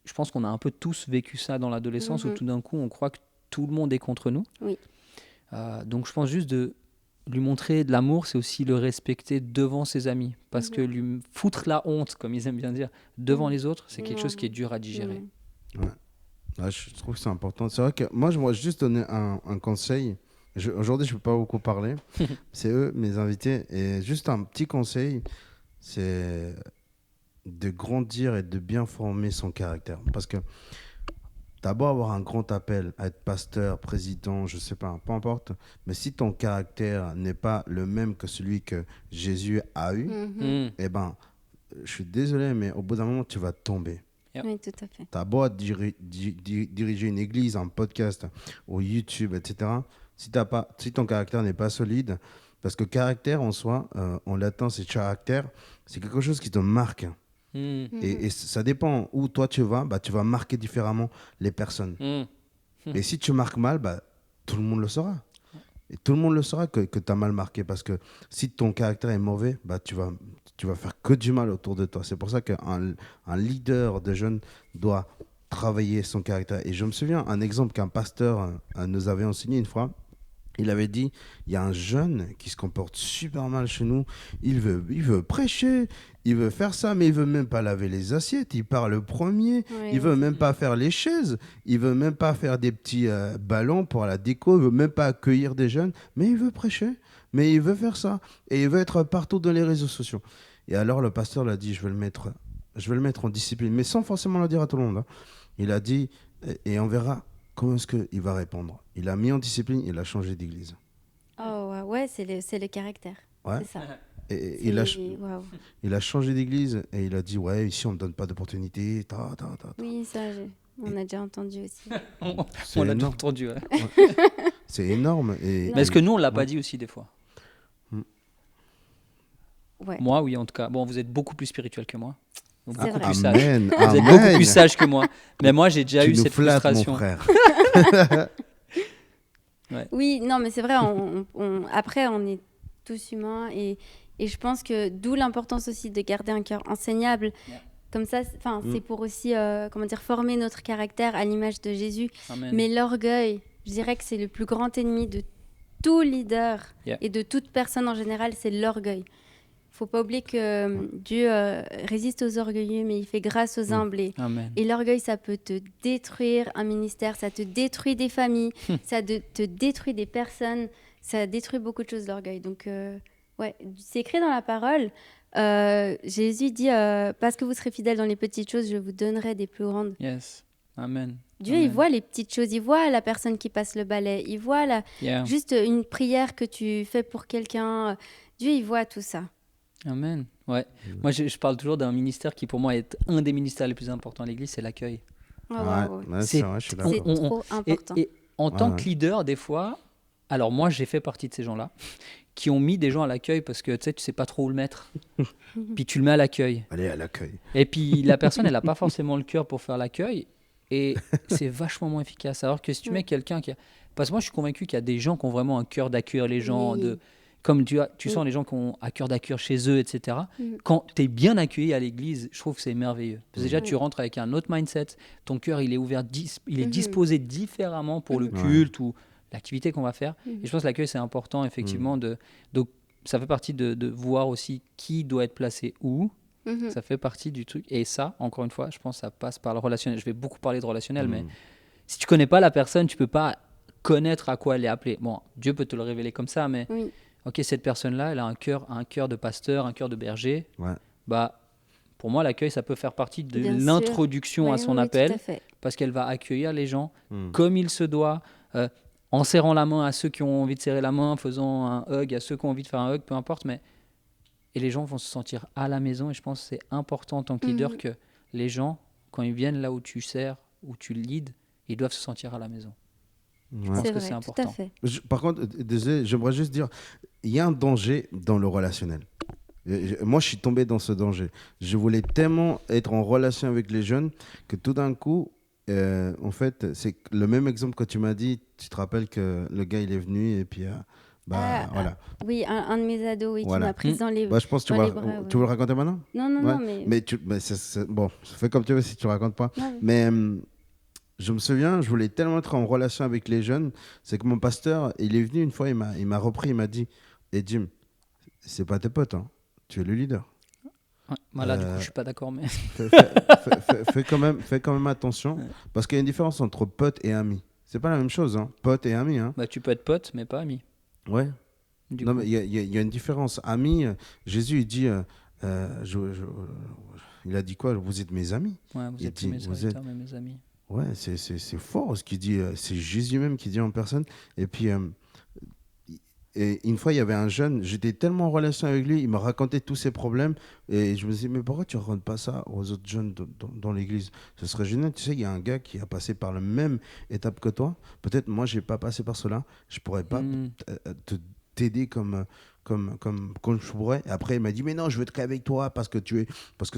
je pense qu'on a un peu tous vécu ça dans l'adolescence, où tout d'un coup, on croit que tout le monde est contre nous. Donc, je pense juste de lui montrer de l'amour, c'est aussi le respecter devant ses amis. Parce que lui foutre la honte, comme ils aiment bien dire, devant les autres, c'est quelque chose qui est dur à digérer. Ouais, je trouve que c'est important. C'est vrai que moi, je vais juste donner un conseil. Aujourd'hui, je ne peux pas beaucoup parler. C'est eux, mes invités. Et juste un petit conseil, c'est de grandir et de bien former son caractère. Parce que t'as beau avoir un grand appel à être pasteur, président, je sais pas, peu importe. Mais si ton caractère n'est pas le même que celui que Jésus a eu, eh ben, je suis désolé, mais au bout d'un moment, tu vas tomber. Oui, tout à fait. T'as beau à diriger une église, un podcast ou YouTube, etc. Si ton caractère n'est pas solide, parce que caractère en soi, en latin c'est caractère, c'est quelque chose qui te marque. Et ça dépend où toi tu vas marquer différemment les personnes. Et si tu marques mal, tout le monde le saura. Et tout le monde le saura que tu as mal marqué. Parce que si ton caractère est mauvais, bah, tu vas faire que du mal autour de toi. C'est pour ça qu'un leader de jeunes doit travailler son caractère. Et je me souviens, un exemple qu'un pasteur nous avait enseigné une fois. Il avait dit, il y a un jeune qui se comporte super mal chez nous. Il veut prêcher, il veut faire ça, mais il veut même pas laver les assiettes. Il part le premier. Oui, Il veut même pas faire les chaises. Il veut même pas faire des petits ballons pour la déco. Il veut même pas accueillir des jeunes. Mais il veut prêcher. Mais il veut faire ça. Et il veut être partout dans les réseaux sociaux. Et alors le pasteur l'a dit, je vais le mettre en discipline, mais sans forcément le dire à tout le monde, hein. Il a dit, et on verra comment est-ce qu'il va répondre. Il a mis en discipline, il a changé d'église. Oh, ouais, c'est le caractère. Ouais. C'est ça. Et il a, Waouh. il a changé d'église et il a dit, ouais, ici on ne donne pas d'opportunité. Oui, ça, on a déjà entendu aussi. C'est On l'a déjà énorme. entendu. Ouais. C'est énorme. Mais est-ce que nous, on l'a pas dit aussi des fois? Ouais. Moi, oui, en tout cas. Bon, vous êtes beaucoup plus spirituel que moi. Donc C'est beaucoup vrai. plus sage. Amen. Vous êtes beaucoup Amen. plus sage que moi. Mais moi, j'ai déjà Tu eu nous cette flattes, frustration. mon frère. Oui, non, mais c'est vrai. Après, on est tous humains et je pense que d'où l'importance aussi de garder un cœur enseignable. Yeah. Comme ça, c'est pour aussi, former notre caractère à l'image de Jésus. Amen. Mais l'orgueil, je dirais que c'est le plus grand ennemi de tout leader Yeah. et de toute personne en général, c'est l'orgueil. Il ne faut pas oublier que Dieu résiste aux orgueilleux, mais il fait grâce aux humbles. Amen. Et l'orgueil, ça peut te détruire un ministère, ça te détruit des familles, ça te détruit des personnes, ça détruit beaucoup de choses, l'orgueil. Donc, ouais, c'est écrit dans la parole. Jésus dit parce que vous serez fidèles dans les petites choses, je vous donnerai des plus grandes. Yes. Amen. Dieu, Amen. il voit les petites choses, il voit la personne qui passe le balai, il voit Yeah. juste une prière que tu fais pour quelqu'un. Dieu, il voit tout ça. Amen. Ouais. Moi, je parle toujours d'un ministère qui, pour moi, est un des ministères les plus importants à l'Église, c'est l'accueil. Oh, Ouais, wow, ouais. ouais, c'est vrai, je suis C'est d'accord. trop important. Et en tant Ouais. que leader, des fois, alors moi, j'ai fait partie de ces gens-là qui ont mis des gens à l'accueil parce que tu sais pas trop où le mettre. Puis tu le mets à l'accueil. Allez à l'accueil. Et puis la personne, elle n'a pas forcément le cœur pour faire l'accueil. Et c'est vachement moins efficace. Alors que si tu mets quelqu'un qui a... Parce que moi, je suis convaincu qu'il y a des gens qui ont vraiment un cœur d'accueillir les gens. Oui. Comme tu sens les gens qui ont un cœur d'accueillir chez eux, etc. Mm. Quand tu es bien accueilli à l'église, je trouve que c'est merveilleux. Parce que déjà, tu rentres avec un autre mindset. Ton cœur, il est ouvert, il est disposé différemment pour le culte ou l'activité qu'on va faire. Et je pense que l'accueil, c'est important, effectivement. Donc, ça fait partie de voir aussi qui doit être placé où. Ça fait partie du truc. Et ça, encore une fois, je pense que ça passe par le relationnel. Je vais beaucoup parler de relationnel, mais si tu connais pas la personne, tu peux pas connaître à quoi elle est appelée. Bon, Dieu peut te le révéler comme ça, mais Oui. ok, cette personne-là, elle a un cœur de pasteur, un cœur de berger. Ouais. Bah, pour moi, l'accueil, ça peut faire partie de Bien sûr. l'introduction à Oui, son oui, appel, tout à fait. parce qu'elle va accueillir les gens comme il se doit, en serrant la main à ceux qui ont envie de serrer la main, en faisant un hug à ceux qui ont envie de faire un hug, peu importe, mais et les gens vont se sentir à la maison. Et je pense que c'est important en tant que leader que les gens, quand ils viennent là où tu sers, où tu leads, ils doivent se sentir à la maison. Je pense C'est que vrai, c'est tout à important. fait. Par contre, désolé, j'aimerais juste dire, il y a un danger dans le relationnel. Moi, je suis tombé dans ce danger. Je voulais tellement être en relation avec les jeunes que tout d'un coup, en fait, c'est le même exemple que tu m'as dit. Tu te rappelles que le gars, il est venu et puis, voilà. Oui, un de mes ados, oui, Voilà. qui m'a prise dans les, Bah, je pense que dans tu les vas, bras. tu veux Ouais. le raconter maintenant? Non, non, Ouais. non, mais... Mais bon, fais comme tu veux si tu ne racontes pas. Non, oui. Mais je me souviens, je voulais tellement être en relation avec les jeunes, c'est que mon pasteur, il est venu une fois, il m'a repris, il m'a dit, et Jim, c'est pas tes potes, hein. Tu es le leader. Ouais. Voilà, du coup, je suis pas d'accord, mais Fais quand même attention, parce qu'il y a une différence entre pote et ami. C'est pas la même chose, hein. Pote et ami, hein. bah, tu peux être pote, mais pas ami. Ouais. Du Non, coup. mais il y a une différence. Ami, Jésus, il dit, il a dit quoi? Vous êtes mes amis. Ouais, vous Il êtes dit, mes vous serviteurs, mais mes amis. Ouais, c'est fort ce qu'il dit. C'est Jésus même qui dit en personne. Et puis, et une fois, il y avait un jeune, j'étais tellement en relation avec lui, il me racontait tous ses problèmes. Et je me disais, mais pourquoi tu ne racontes pas ça aux autres jeunes dans l'église? Ce serait génial. Tu sais, il y a un gars qui a passé par la même étape que toi. Peut-être moi, je n'ai pas passé par cela. Je ne pourrais pas t'aider comme je pourrais. Et après, il m'a dit, mais non, je veux être avec toi parce que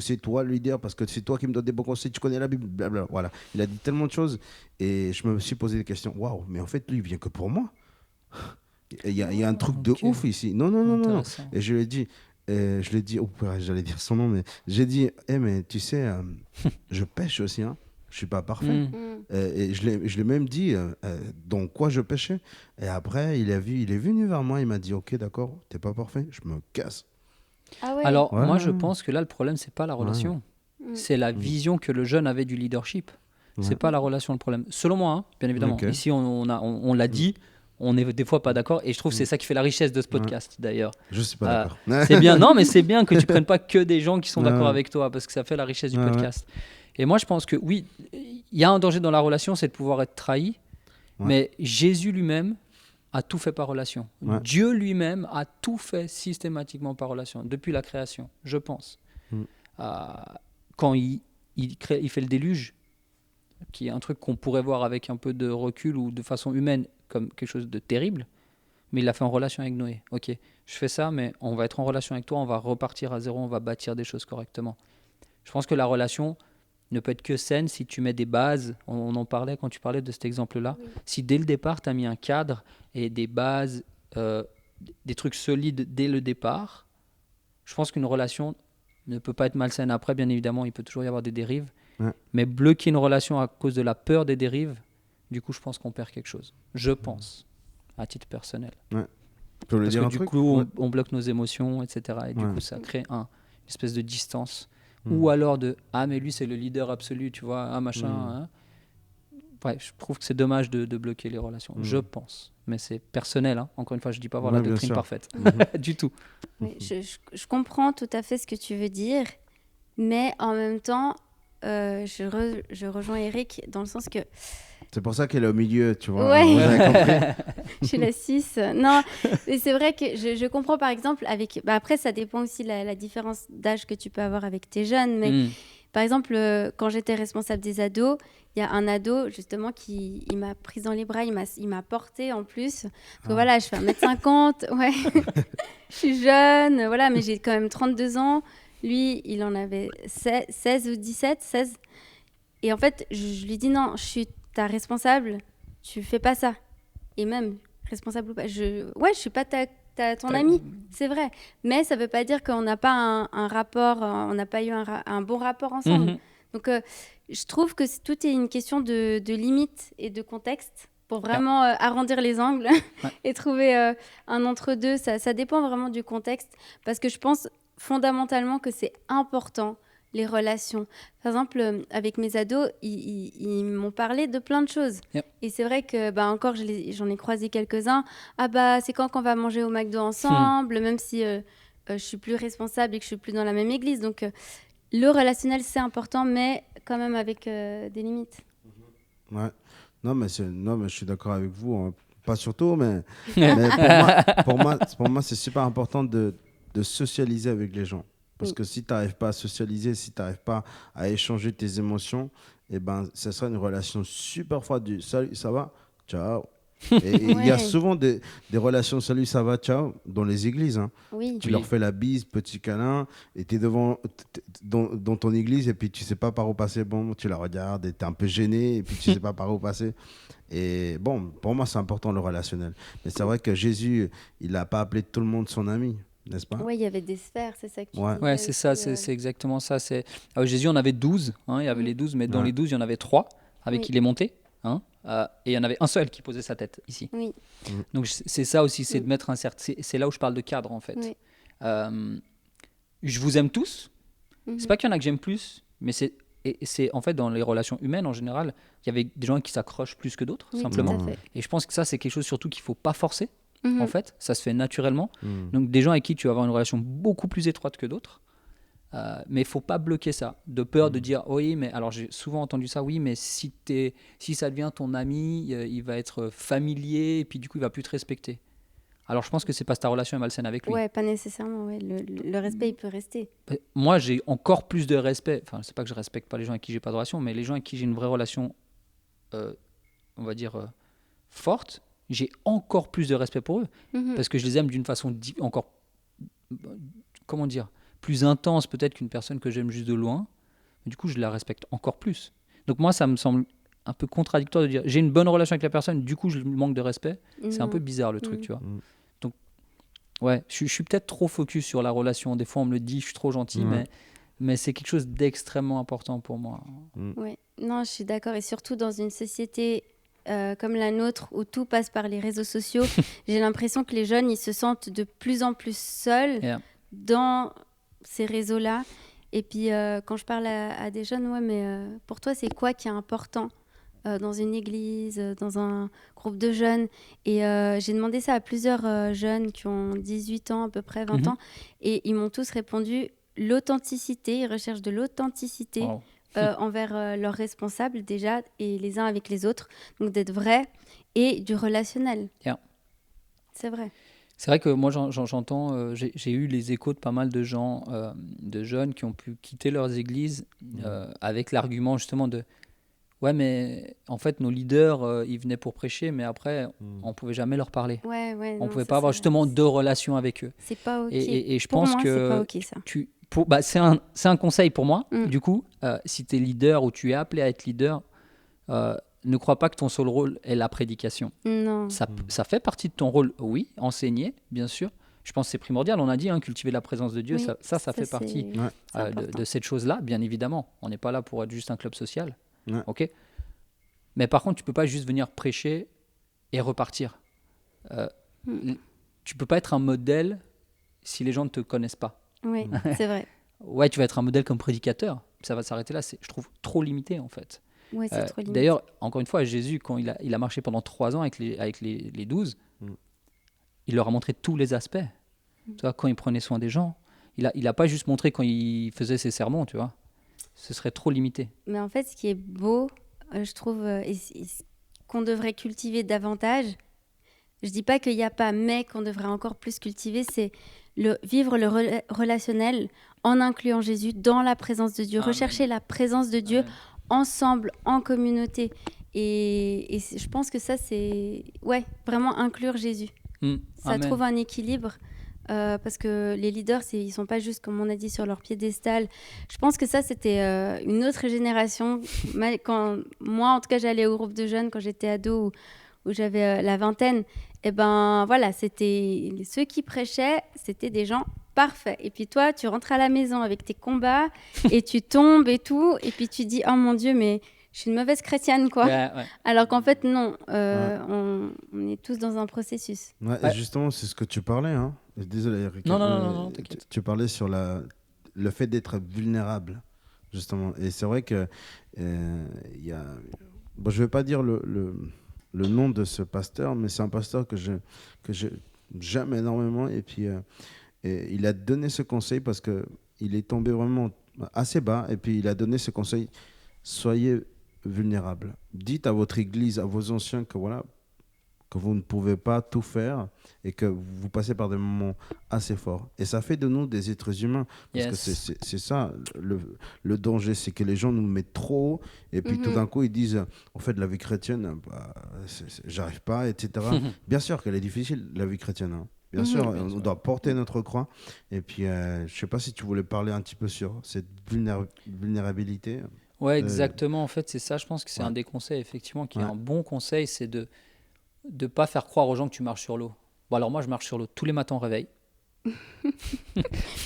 c'est toi le leader, parce que c'est toi qui me donne des bons conseils, tu connais la Bible, blablabla. Voilà. Il a dit tellement de choses et je me suis posé des questions. Waouh, mais en fait, lui, il vient que pour moi. Il y a un truc de Ok. ouf ici. Non, non, non, non, non. Intéressant. Et je l'ai dit, oh, purée, j'allais dire son nom, mais j'ai dit, mais tu sais, je pêche aussi, hein. Je suis pas parfait. Hmm. Et je l'ai même dit dans quoi je pêchais. Et après, il est venu vers moi, il m'a dit, ok, d'accord, t'es pas parfait, je me casse. Ah ouais. Alors, Ouais. moi, je pense que là, le problème, c'est pas la relation. Mm. C'est la vision que le jeune avait du leadership. C'est Ouais. pas la relation le problème. Selon moi, hein, bien évidemment. Ok. Ici, on l'a dit, on est des fois pas d'accord. Et je trouve que c'est ça qui fait la richesse de ce podcast, d'ailleurs. Je suis pas Euh, d'accord. C'est bien, non, mais c'est bien que tu prennes pas que des gens qui sont d'accord Ouais. avec toi, parce que ça fait la richesse du Ouais, podcast. Et moi, je pense que oui, il y a un danger dans la relation, c'est de pouvoir être trahi. Ouais. Mais Jésus lui-même a tout fait par relation. Ouais. Dieu lui-même a tout fait systématiquement par relation, depuis la création, je pense. Mm. Quand il fait le déluge, qui est un truc qu'on pourrait voir avec un peu de recul ou de façon humaine comme quelque chose de terrible, mais il l'a fait en relation avec Noé. Ok, je fais ça, mais on va être en relation avec toi, on va repartir à zéro, on va bâtir des choses correctement. Je pense que la relation ne peut être que saine si tu mets des bases. On en parlait quand tu parlais de cet exemple-là. Oui. Si dès le départ, tu as mis un cadre et des bases, des trucs solides dès le départ, je pense qu'une relation ne peut pas être malsaine. Après, bien évidemment, il peut toujours y avoir des dérives. Ouais. Mais bloquer une relation à cause de la peur des dérives, du coup, je pense qu'on perd quelque chose. Je pense, à titre personnel. Tu peux le Parce dire que un du truc coup, Ouais. on bloque nos émotions, etc. Et du Ouais. coup, ça crée une espèce de distance. Mm. Ou alors ah, mais lui, c'est le leader absolu, tu vois, ah, machin. Mm. Hein. Ouais, je trouve que c'est dommage de bloquer les relations. Mm. Je pense. Mais c'est personnel. Hein. Encore une fois, je ne dis pas avoir Ouais, la bien doctrine sûr. parfaite. Du tout. Oui, je comprends tout à fait ce que tu veux dire, mais en même temps, je rejoins Eric dans le sens que C'est pour ça qu'elle est au milieu, tu vois. Ouais. Vous avez compris je suis la 6. Non, mais c'est vrai que je comprends par exemple avec. Bah après, ça dépend aussi la différence d'âge que tu peux avoir avec tes jeunes, mais Mm. par exemple, quand j'étais responsable des ados, il y a un ado justement qui il m'a prise dans les bras, il m'a portée en plus. Parce que voilà, je fais 1m50, ouais. Je suis jeune, voilà, mais j'ai quand même 32 ans. Lui, il en avait 16 ou 17, 16. Et en fait, je lui dis non, je suis ta responsable, tu fais pas ça. Et même, responsable ou pas, je suis pas ton ami, c'est vrai. Mais ça veut pas dire qu'on n'a pas un rapport, on n'a pas eu un bon rapport ensemble. Mhm. Donc, je trouve que tout est une question de limite et de contexte pour vraiment arrondir les angles Ouais. et trouver un entre-deux. Ça dépend vraiment du contexte parce que je pense fondamentalement que c'est important, les relations. Par exemple, avec mes ados, ils m'ont parlé de plein de choses. Yep. Et c'est vrai que, encore, j'en ai croisé quelques-uns. Ah bah, c'est quand qu'on va manger au McDo ensemble, même si je suis plus responsable et que je suis plus dans la même église. Donc, le relationnel, c'est important, mais quand même avec des limites. Ouais. Non, mais je suis d'accord avec vous. Hein. Pas surtout, mais pour moi, c'est super important de socialiser avec les gens. Parce Oui. que si tu n'arrives pas à socialiser, si tu n'arrives pas à échanger tes émotions, eh ben, ça sera une relation super froide du salut, ça va, ciao. Et il y a Ouais. souvent des relations salut, ça va, ciao dans les églises. Hein. Oui. Tu leur fais la bise, petit câlin, et tu es dans ton église, et puis tu sais pas par où passer. Bon, tu la regardes, et tu es un peu gêné, et puis tu sais pas par où passer. Et bon, pour moi, c'est important le relationnel. Mais c'est vrai que Jésus, il n'a pas appelé tout le monde son ami, n'est-ce pas? Oui, il y avait des sphères, c'est ça que tu Ouais. disais Ouais, c'est ça, aussi, c'est exactement ça. Jésus, on avait 12, hein, il y avait les 12, mais dans Ouais. les 12, il y en avait 3 avec Oui. qui il est monté. Hein, et il y en avait un seul qui posait sa tête ici. Oui. Donc c'est ça aussi, c'est de mettre un certain. C'est là où je parle de cadre en fait. Oui. Je vous aime tous. Mhm. C'est pas qu'il y en a que j'aime plus, mais c'est en fait dans les relations humaines en général, il y avait des gens qui s'accrochent plus que d'autres, Oui, simplement. tout à fait. Et je pense que ça, c'est quelque chose surtout qu'il faut pas forcer. Mhm. En fait, ça se fait naturellement. Mm. Donc des gens avec qui tu vas avoir une relation beaucoup plus étroite que d'autres. Mais il faut pas bloquer ça, de peur de dire oui, mais alors j'ai souvent entendu ça, oui, mais si ça devient ton ami, il va être familier et puis du coup il va plus te respecter. Alors je pense que c'est parce que ta relation est malsaine avec lui. Ouais, pas nécessairement. Ouais. Le respect, il peut rester. Moi j'ai encore plus de respect, enfin c'est pas que je respecte pas les gens avec qui j'ai pas de relation, mais les gens avec qui j'ai une vraie relation, on va dire forte, j'ai encore plus de respect pour eux Mhm. parce que je les aime d'une façon encore, comment dire, plus intense peut-être qu'une personne que j'aime juste de loin. Du coup, je la respecte encore plus. Donc moi, ça me semble un peu contradictoire de dire j'ai une bonne relation avec la personne, du coup je lui manque de respect. C'est un peu bizarre le truc, tu vois. Donc, ouais, je suis peut-être trop focus sur la relation. Des fois, on me le dit, je suis trop gentil, mais c'est quelque chose d'extrêmement important pour moi. Ouais. Non, je suis d'accord. Et surtout dans une société comme la nôtre, où tout passe par les réseaux sociaux, j'ai l'impression que les jeunes, ils se sentent de plus en plus seuls dans ces réseaux-là. Et puis, quand je parle à des jeunes, ouais, mais pour toi, c'est quoi qui est important dans une église, dans un groupe de jeunes? Et j'ai demandé ça à plusieurs jeunes qui ont 18 ans, à peu près 20 ans, et ils m'ont tous répondu l'authenticité. Ils recherchent de l'authenticité envers leurs responsables déjà, et les uns avec les autres. Donc d'être vrai et du relationnel. C'est vrai. C'est vrai que moi j'entends, j'ai eu les échos de pas mal de gens, de jeunes qui ont pu quitter leurs églises avec l'argument justement de ouais, mais en fait nos leaders ils venaient pour prêcher, mais après on pouvait jamais leur parler. On pouvait pas avoir justement de relation avec eux. C'est pas ok. Et je pour pense moi, que c'est pas ok, ça. c'est un conseil pour moi. Du coup, si tu es leader ou tu es appelé à être leader, ne crois pas que ton seul rôle est la prédication. Non. Ça fait partie de ton rôle, oui, enseigner, bien sûr. Je pense que c'est primordial, on a dit, cultiver la présence de Dieu, oui, ça fait partie de cette chose-là, bien évidemment. On n'est pas là pour être juste un club social. Ok. Mais par contre, tu ne peux pas juste venir prêcher et repartir. Tu ne peux pas être un modèle si les gens ne te connaissent pas. Oui, c'est vrai. Ouais, tu vas être un modèle comme prédicateur, ça va s'arrêter là. Je trouve trop limité, en fait. Ouais, c'est trop limité. D'ailleurs, encore une fois, Jésus, quand il a marché pendant 3 ans avec les 12, il leur a montré tous les aspects. Tu vois, quand il prenait soin des gens, il a pas juste montré quand il faisait ses sermons, tu vois. Ce serait trop limité. Mais en fait, ce qui est beau, je trouve, et qu'on devrait cultiver davantage, je dis pas qu'il n'y a pas, mais qu'on devrait encore plus cultiver, c'est vivre le relationnel en incluant Jésus dans la présence de Dieu, rechercher la présence de Dieu ensemble, en communauté. Et je pense que ça, c'est vraiment inclure Jésus. Ça trouve un équilibre. Parce que les leaders, ils ne sont pas juste, comme on a dit, sur leur piédestal. Je pense que ça, c'était une autre génération. Quand moi, en tout cas, j'allais au groupe de jeunes quand j'étais ado, où j'avais la vingtaine. Et ben voilà, c'était ceux qui prêchaient, c'était des gens parfaits. Et puis toi, tu rentres à la maison avec tes combats et tu tombes et tout. Et puis tu dis, oh mon Dieu, mais je suis une mauvaise chrétienne, quoi. Alors qu'en fait, non. On est tous dans un processus. Et justement, c'est ce que tu parlais, hein. Désolé, Eric. Non, t'inquiète. Tu parlais sur le fait d'être vulnérable, justement. Et c'est vrai que y a... Bon, je ne vais pas dire le nom de ce pasteur, mais c'est un pasteur que j'aime énormément. Et puis, et il a donné ce conseil parce qu'il est tombé vraiment assez bas. Et puis, il a donné ce conseil, soyez vulnérables. Dites à votre église, à vos anciens que voilà, que vous ne pouvez pas tout faire et que vous passez par des moments assez forts. Et ça fait de nous des êtres humains. Parce que c'est ça, le danger, c'est que les gens nous mettent trop haut et puis tout d'un coup, ils disent, en fait, la vie chrétienne, j'arrive pas, etc. Bien sûr qu'elle est difficile, la vie chrétienne. Hein. Bien sûr, on doit porter notre croix. Et puis, je ne sais pas si tu voulais parler un petit peu sur cette vulnérabilité. Ouais, exactement. En fait, c'est ça, je pense que c'est un des conseils, effectivement, qui est un bon conseil, c'est de ne pas faire croire aux gens que tu marches sur l'eau. Bon, alors moi, je marche sur l'eau tous les matins au réveil.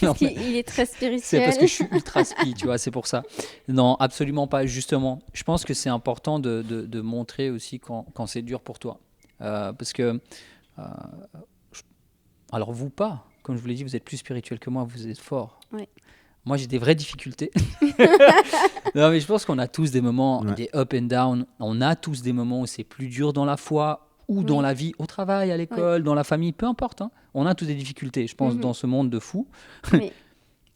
Non, il est très spirituel. C'est parce que je suis ultra spi, tu vois, c'est pour ça. Non, absolument pas, justement. Je pense que c'est important de montrer aussi quand c'est dur pour toi. Parce que, alors vous pas, comme je vous l'ai dit, vous êtes plus spirituel que moi, vous êtes fort. Ouais. Moi, j'ai des vraies difficultés. Non, mais je pense qu'on a tous des moments, des up and down. On a tous des moments où c'est plus dur dans la foi ou dans la vie, au travail, à l'école, dans la famille, peu importe. Hein. On a tous des difficultés, je pense, dans ce monde de fous.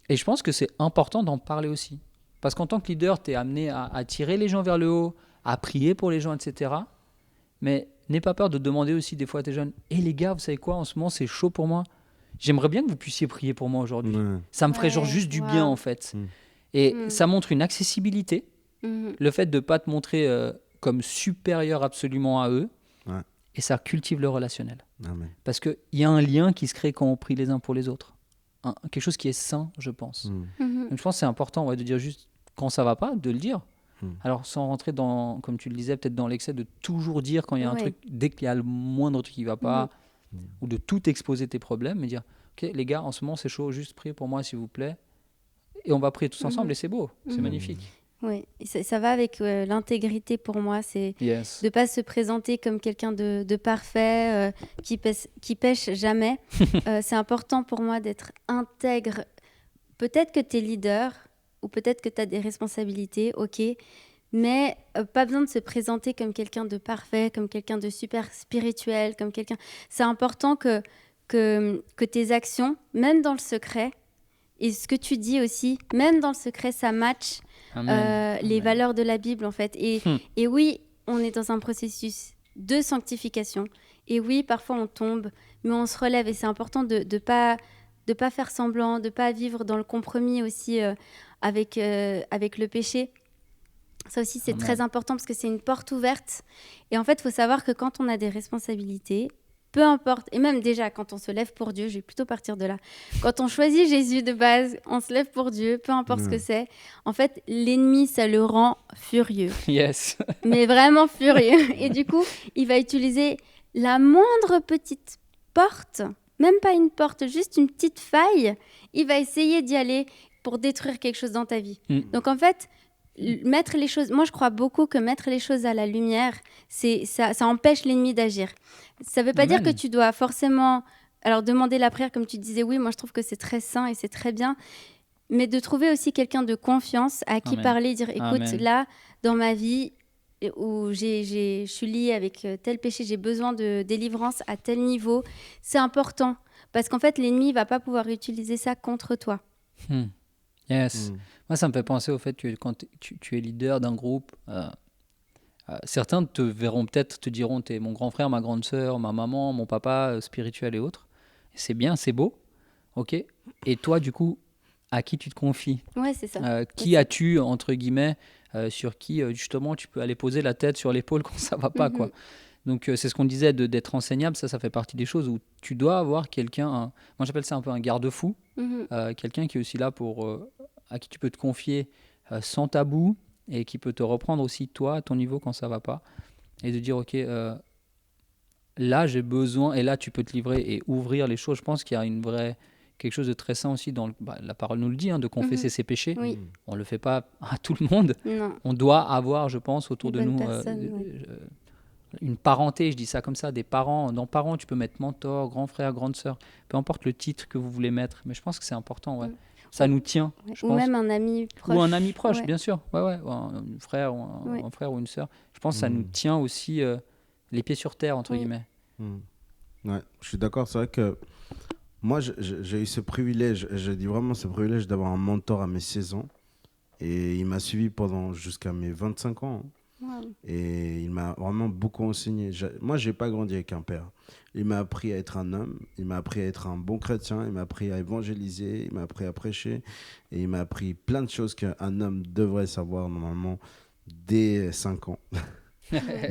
Et je pense que c'est important d'en parler aussi. Parce qu'en tant que leader, tu es amené à tirer les gens vers le haut, à prier pour les gens, etc. Mais n'aie pas peur de demander aussi des fois à tes jeunes, « Hé les gars, vous savez quoi, en ce moment, c'est chaud pour moi. J'aimerais bien que vous puissiez prier pour moi aujourd'hui. » Ça me ferait genre juste du bien, en fait. Et ça montre une accessibilité. Le fait de ne pas te montrer comme supérieur absolument à eux. Et ça cultive le relationnel. Amen. Parce qu'il y a un lien qui se crée quand on prie les uns pour les autres. Quelque chose qui est sain, je pense. Donc, je pense que c'est important de dire juste quand ça ne va pas, de le dire. Alors, sans rentrer dans, comme tu le disais, peut-être dans l'excès de toujours dire quand il y a un Ouais. truc, dès qu'il y a le moindre truc qui ne va pas, ou de tout exposer tes problèmes, mais dire, OK, les gars, en ce moment, c'est chaud, juste priez pour moi, s'il vous plaît. Et on va prier tous ensemble, et c'est beau, c'est magnifique. Oui, et ça va avec l'intégrité pour moi. C'est Yes. de pas se présenter comme quelqu'un de parfait, qui pêche jamais. C'est important pour moi d'être intègre. Peut-être que tu es leader ou peut-être que tu as des responsabilités, ok, mais pas besoin de se présenter comme quelqu'un de parfait, comme quelqu'un de super spirituel, comme quelqu'un... C'est important que tes actions, même dans le secret, et ce que tu dis aussi, même dans le secret, ça match les valeurs de la Bible, en fait. Et oui, on est dans un processus de sanctification. Et oui, parfois on tombe, mais on se relève. Et c'est important de ne pas faire semblant, de ne pas vivre dans le compromis aussi avec le péché. Ça aussi, c'est très important parce que c'est une porte ouverte. Et en fait, il faut savoir que quand on a des responsabilités, peu importe, et même déjà quand on se lève pour Dieu, je vais plutôt partir de là. Quand on choisit Jésus de base, on se lève pour Dieu, peu importe ce que c'est. En fait, l'ennemi, ça le rend furieux. Yes. Mais vraiment furieux. Et du coup, il va utiliser la moindre petite porte, même pas une porte, juste une petite faille. Il va essayer d'y aller pour détruire quelque chose dans ta vie. Donc en fait, mettre les choses, moi je crois beaucoup que mettre les choses à la lumière, ça empêche l'ennemi d'agir. Ça ne veut pas dire que tu dois forcément, alors demander la prière comme tu disais, oui, moi je trouve que c'est très sain et c'est très bien, mais de trouver aussi quelqu'un de confiance à qui parler, dire écoute, là dans ma vie où je suis liée avec tel péché, j'ai besoin de délivrance à tel niveau, c'est important parce qu'en fait l'ennemi va pas pouvoir utiliser ça contre toi. Yes. Moi, ça me fait penser au fait que quand tu es leader d'un groupe, certains te verront peut-être, te diront, t'es mon grand frère, ma grande sœur, ma maman, mon papa, spirituel et autres. C'est bien, c'est beau, ok. Et toi, du coup, à qui tu te confies? Ouais, c'est ça. Qui as-tu, entre guillemets, sur qui, justement, tu peux aller poser la tête sur l'épaule quand ça va pas, quoi. Donc, c'est ce qu'on disait d'être enseignable, ça fait partie des choses où tu dois avoir quelqu'un, moi j'appelle ça un peu un garde-fou, quelqu'un qui est aussi là à qui tu peux te confier sans tabou et qui peut te reprendre aussi toi à ton niveau quand ça va pas et de dire ok là j'ai besoin et là tu peux te livrer et ouvrir les choses. Je pense qu'il y a quelque chose de très sain aussi dans la parole nous le dit, de confesser ses péchés. On le fait pas à tout le monde. Non. On doit avoir, je pense, autour de nous une parenté, je dis ça comme ça, des parents. Dans parents, tu peux mettre mentor, grand frère, grande sœur, peu importe le titre que vous voulez mettre, mais je pense que c'est important, ça nous tient, je ou pense. même un ami proche. Ou un ami proche, bien sûr, ou un frère, ou un frère ou une sœur. Je pense que ça nous tient aussi les pieds sur terre, entre guillemets. Ouais, je suis d'accord, c'est vrai que moi, j'ai eu ce privilège, je dis vraiment ce privilège d'avoir un mentor à mes 16 ans, et il m'a suivi jusqu'à mes 25 ans. Et il m'a vraiment beaucoup enseigné. Moi, je n'ai pas grandi avec un père. Il m'a appris à être un homme, il m'a appris à être un bon chrétien, il m'a appris à évangéliser, il m'a appris à prêcher, et il m'a appris plein de choses qu'un homme devrait savoir normalement dès 5 ans.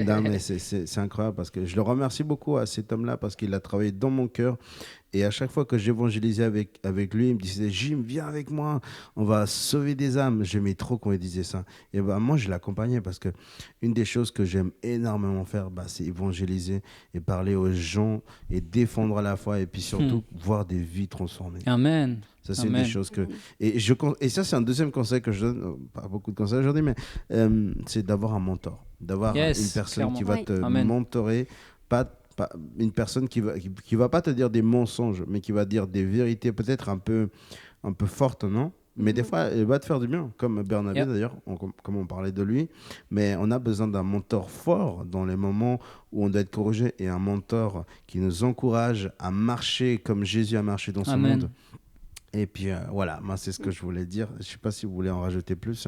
Non, mais c'est incroyable parce que je le remercie beaucoup à cet homme-là parce qu'il a travaillé dans mon cœur. Et à chaque fois que j'évangélisais avec lui, il me disait « Jim, viens avec moi, on va sauver des âmes ». J'aimais trop quand il disait ça. Et moi, je l'accompagnais parce qu'une des choses que j'aime énormément faire, c'est évangéliser et parler aux gens et défendre la foi et puis surtout voir des vies transformées. Amen. Ça, c'est une des choses que... Et ça, c'est un deuxième conseil que je donne, pas beaucoup de conseils aujourd'hui, mais c'est d'avoir un mentor, d'avoir une personne qui va te mentorer, pas une personne qui va pas te dire des mensonges, mais qui va dire des vérités peut-être un peu fortes, non ? Mais des fois, elle va te faire du bien, comme Bernabé d'ailleurs, comme on parlait de lui. Mais on a besoin d'un mentor fort dans les moments où on doit être corrigé et un mentor qui nous encourage à marcher comme Jésus a marché dans ce monde. Et puis voilà, moi c'est ce que je voulais dire. Je ne sais pas si vous voulez en rajouter plus.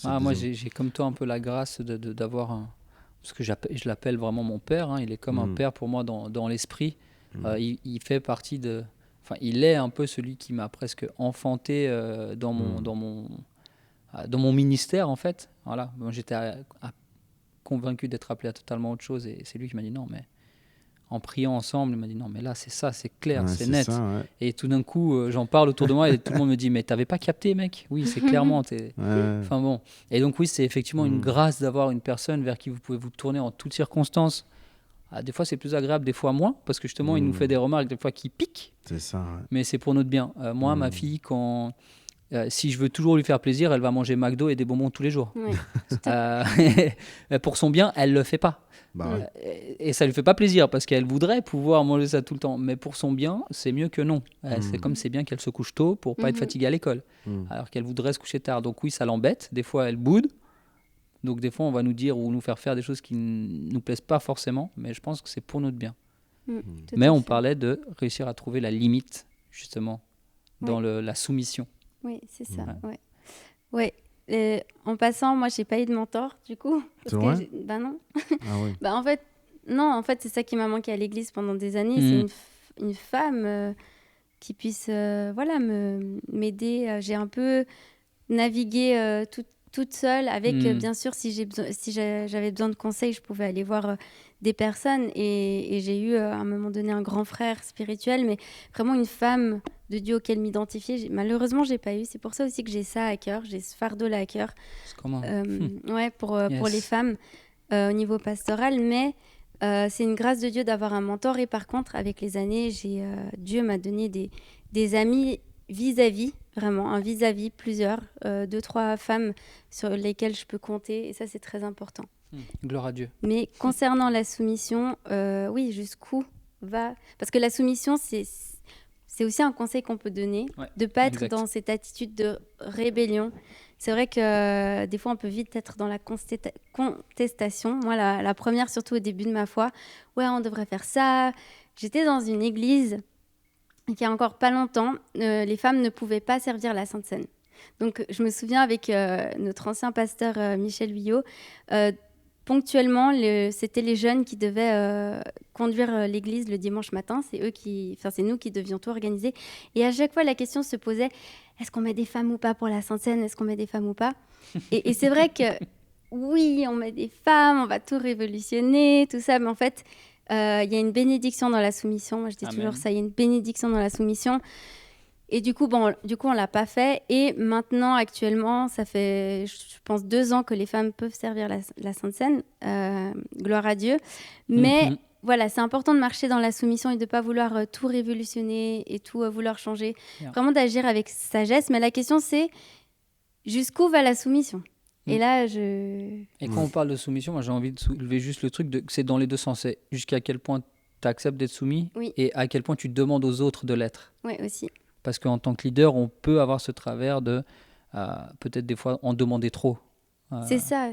Moi j'ai comme toi un peu la grâce d'avoir un... Parce que je l'appelle vraiment mon père, il est comme un père pour moi dans l'esprit. Il fait partie de... Enfin, il est un peu celui qui m'a presque enfanté dans mon ministère en fait. Voilà. Moi, j'étais convaincu d'être appelé à totalement autre chose et c'est lui qui m'a dit non mais en priant ensemble, il m'a dit non, mais là, c'est ça, c'est clair, Ouais, c'est net. Ça, ouais. Et tout d'un coup, j'en parle autour de moi et tout le monde me dit mais t'avais pas capté, mec? Oui, c'est clairement. Ouais. Enfin bon. Et donc, oui, c'est effectivement une grâce d'avoir une personne vers qui vous pouvez vous tourner en toutes circonstances. Ah, des fois, c'est plus agréable, des fois moins, parce que justement, il nous fait des remarques, des fois, qui piquent, C'est ça, ouais. mais c'est pour notre bien. Moi, ma fille, si je veux toujours lui faire plaisir, elle va manger McDo et des bonbons tous les jours. Oui. Pour son bien, elle le fait pas. Bah ouais. Et ça lui fait pas plaisir parce qu'elle voudrait pouvoir manger ça tout le temps. Mais pour son bien, c'est mieux que non. C'est comme c'est bien qu'elle se couche tôt pour pas être fatiguée à l'école. Alors qu'elle voudrait se coucher tard. Donc oui, ça l'embête. Des fois, elle boude. Donc des fois, on va nous dire ou nous faire faire des choses qui ne nous plaisent pas forcément. Mais je pense que c'est pour notre bien. Mais on parlait de réussir à trouver la limite, justement, dans la soumission. Oui, c'est ça. Ouais. En passant, moi, j'ai pas eu de mentor, du coup. C'est vrai? Bah non. Ah oui. Bah en fait, non, en fait, c'est ça qui m'a manqué à l'église pendant des années. C'est une femme qui puisse, m'aider. J'ai un peu navigué toute seule avec, bien sûr, si j'avais besoin de conseils, je pouvais aller voir des personnes. Et j'ai eu, à un moment donné, un grand frère spirituel, mais vraiment une femme de Dieu auquel m'identifier. Malheureusement, j'ai pas eu. C'est pour ça aussi que j'ai ça à cœur. J'ai ce fardeau-là à cœur. Pour les femmes au niveau pastoral. Mais c'est une grâce de Dieu d'avoir un mentor. Et par contre, avec les années, Dieu m'a donné des amis vis-à-vis, vraiment, un vis-à-vis, plusieurs, 2-3 femmes sur lesquelles je peux compter. Et ça, c'est très important. Gloire à Dieu. Mais concernant la soumission, oui, jusqu'où va... Parce que la soumission, c'est aussi un conseil qu'on peut donner, de ne pas être dans cette attitude de rébellion. C'est vrai que des fois, on peut vite être dans la contestation. Moi, la première, surtout au début de ma foi, on devrait faire ça. J'étais dans une église qui, il n'y a encore pas longtemps, les femmes ne pouvaient pas servir la Sainte Seine. Donc, je me souviens avec notre ancien pasteur Michel Vuillot, ponctuellement, c'était les jeunes qui devaient conduire l'église le dimanche matin. C'est nous qui devions tout organiser. Et à chaque fois, la question se posait, est-ce qu'on met des femmes ou pas pour la Sainte Seine? Est-ce qu'on met des femmes ou pas? Et c'est vrai que oui, on met des femmes, on va tout révolutionner, tout ça. Mais en fait, il y a une bénédiction dans la soumission. Moi, je dis toujours ça, il y a une bénédiction dans la soumission. Et du coup, on ne l'a pas fait. Et maintenant, actuellement, ça fait, je pense, 2 ans que les femmes peuvent servir la Sainte Seine. Gloire à Dieu. Mais voilà, c'est important de marcher dans la soumission et de ne pas vouloir tout révolutionner et tout vouloir changer. Vraiment d'agir avec sagesse. Mais la question, c'est jusqu'où va la soumission? Et là, Et quand on parle de soumission, moi, j'ai envie de soulever juste le truc, c'est dans les deux sens. C'est jusqu'à quel point tu acceptes d'être soumis et à quel point tu demandes aux autres de l'être. Oui, aussi. Parce qu'en tant que leader, on peut avoir ce travers de peut-être des fois en demander trop. C'est ça,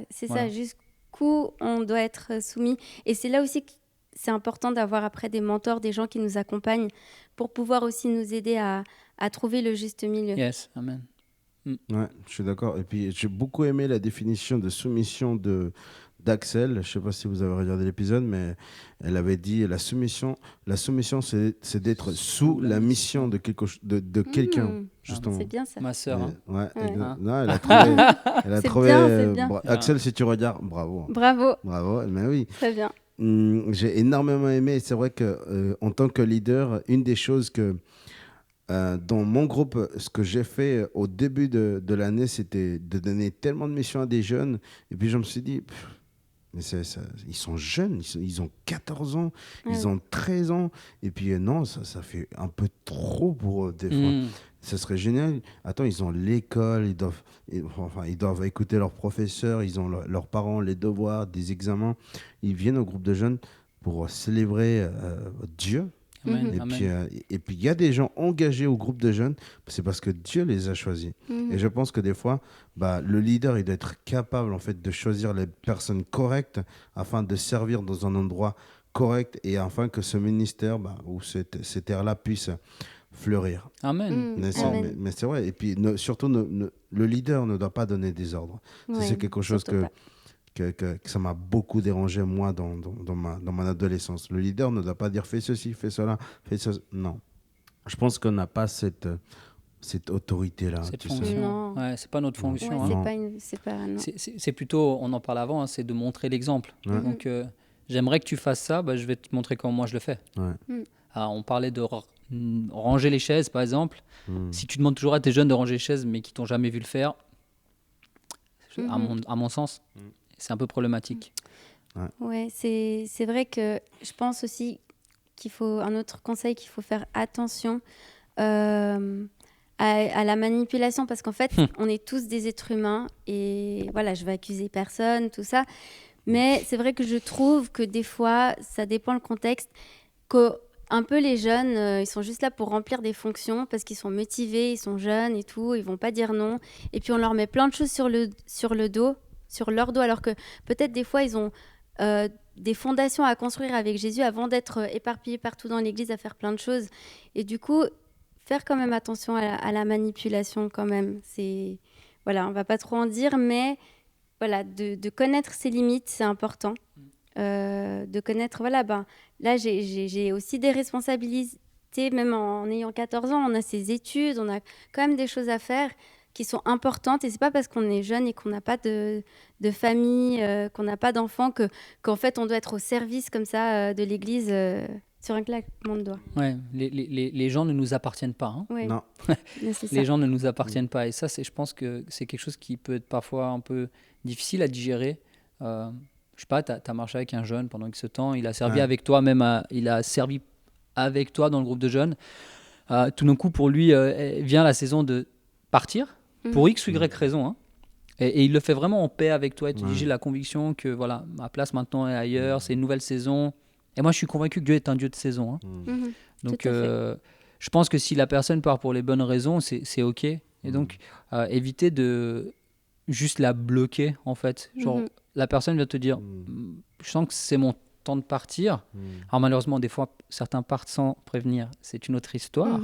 jusqu'où on doit être soumis. Et c'est là aussi que c'est important d'avoir après des mentors, des gens qui nous accompagnent pour pouvoir aussi nous aider à trouver le juste milieu. Yes, amen. Ouais, je suis d'accord. Et puis, j'ai beaucoup aimé la définition de soumission d'Axel. Je ne sais pas si vous avez regardé l'épisode, mais elle avait dit la soumission, c'est d'être sous la mission de quelqu'un, justement. C'est bien ça. Ma sœur. Non, elle a trouvé. C'est bien. Axel, si tu regardes, bravo. Bravo. Mais oui. Très bien. J'ai énormément aimé. C'est vrai que en tant que leader, une des choses que dans mon groupe, ce que j'ai fait au début de l'année, c'était de donner tellement de missions à des jeunes. Et puis je me suis dit, mais ils sont jeunes, ils ont 14 ans, ils ont 13 ans. Et puis non, ça fait un peu trop pour eux des fois. Ce serait génial. Attends, ils ont l'école, ils doivent écouter leurs professeurs, ils ont leurs parents, les devoirs, des examens. Ils viennent au groupe de jeunes pour célébrer Dieu. Et puis, il y a des gens engagés au groupe de jeunes, c'est parce que Dieu les a choisis. Et je pense que des fois, le leader, il doit être capable en fait, de choisir les personnes correctes afin de servir dans un endroit correct et afin que ce ministère ou ces terres-là puissent fleurir. Amen. Mais c'est vrai. Et puis, surtout, le leader ne doit pas donner des ordres. C'est quelque chose que ça m'a beaucoup dérangé, moi, dans mon adolescence. Le leader ne doit pas dire « fais ceci, fais cela, fais ça ». Non. Je pense qu'on n'a pas cette autorité-là. Cette fonction. C'est pas notre fonction. C'est plutôt, on en parle avant, c'est de montrer l'exemple. Donc, j'aimerais que tu fasses ça, bah, je vais te montrer comment moi je le fais. Ouais. Ah, on parlait de ranger les chaises, par exemple. Mm. Si tu demandes toujours à tes jeunes de ranger les chaises, mais qui t'ont jamais vu le faire, Mhm. à mon sens, c'est un peu problématique. Ouais, c'est vrai que je pense aussi qu'il faut, un autre conseil, qu'il faut faire attention à la manipulation, parce qu'en fait, on est tous des êtres humains, et voilà, je vais accuser personne, tout ça, mais c'est vrai que je trouve que des fois, ça dépend le contexte, que un peu les jeunes, ils sont juste là pour remplir des fonctions, parce qu'ils sont motivés, ils sont jeunes et tout, ils vont pas dire non, et puis on leur met plein de choses sur le dos, sur leur dos, alors que peut-être des fois, ils ont des fondations à construire avec Jésus avant d'être éparpillés partout dans l'église à faire plein de choses. Et du coup, faire quand même attention à la manipulation quand même. C'est, voilà, on va pas trop en dire, mais voilà, de connaître ses limites, c'est important. De connaître, voilà, ben, là, j'ai aussi des responsabilités, même en ayant 14 ans, on a ses études, on a quand même des choses à faire qui sont importantes, et c'est pas parce qu'on est jeune et qu'on n'a pas de famille, qu'on n'a pas d'enfants, qu'en fait on doit être au service comme ça de l'église sur un claquement de doigts. Ouais, les gens ne nous appartiennent pas. Hein. Ouais. Non. Mais c'est ça. Les gens ne nous appartiennent pas. Et ça, je pense que c'est quelque chose qui peut être parfois un peu difficile à digérer. Je sais pas, tu as marché avec un jeune pendant X temps, il a servi Ouais. avec toi, il a servi avec toi dans le groupe de jeunes. Tout d'un coup, pour lui, vient la saison de partir, pour X ou Y raison. Hein. Et il le fait vraiment en paix avec toi. Et tu dis, j'ai la conviction que voilà, ma place maintenant est ailleurs, c'est une nouvelle saison. Et moi, je suis convaincu que Dieu est un Dieu de saison. Hein. Mhm. Donc, Tout à fait. je pense que si la personne part pour les bonnes raisons, c'est OK. Et donc, éviter de juste la bloquer, en fait. Genre, la personne va te dire, je sens que c'est mon temps de partir. Alors, malheureusement, des fois, certains partent sans prévenir. C'est une autre histoire.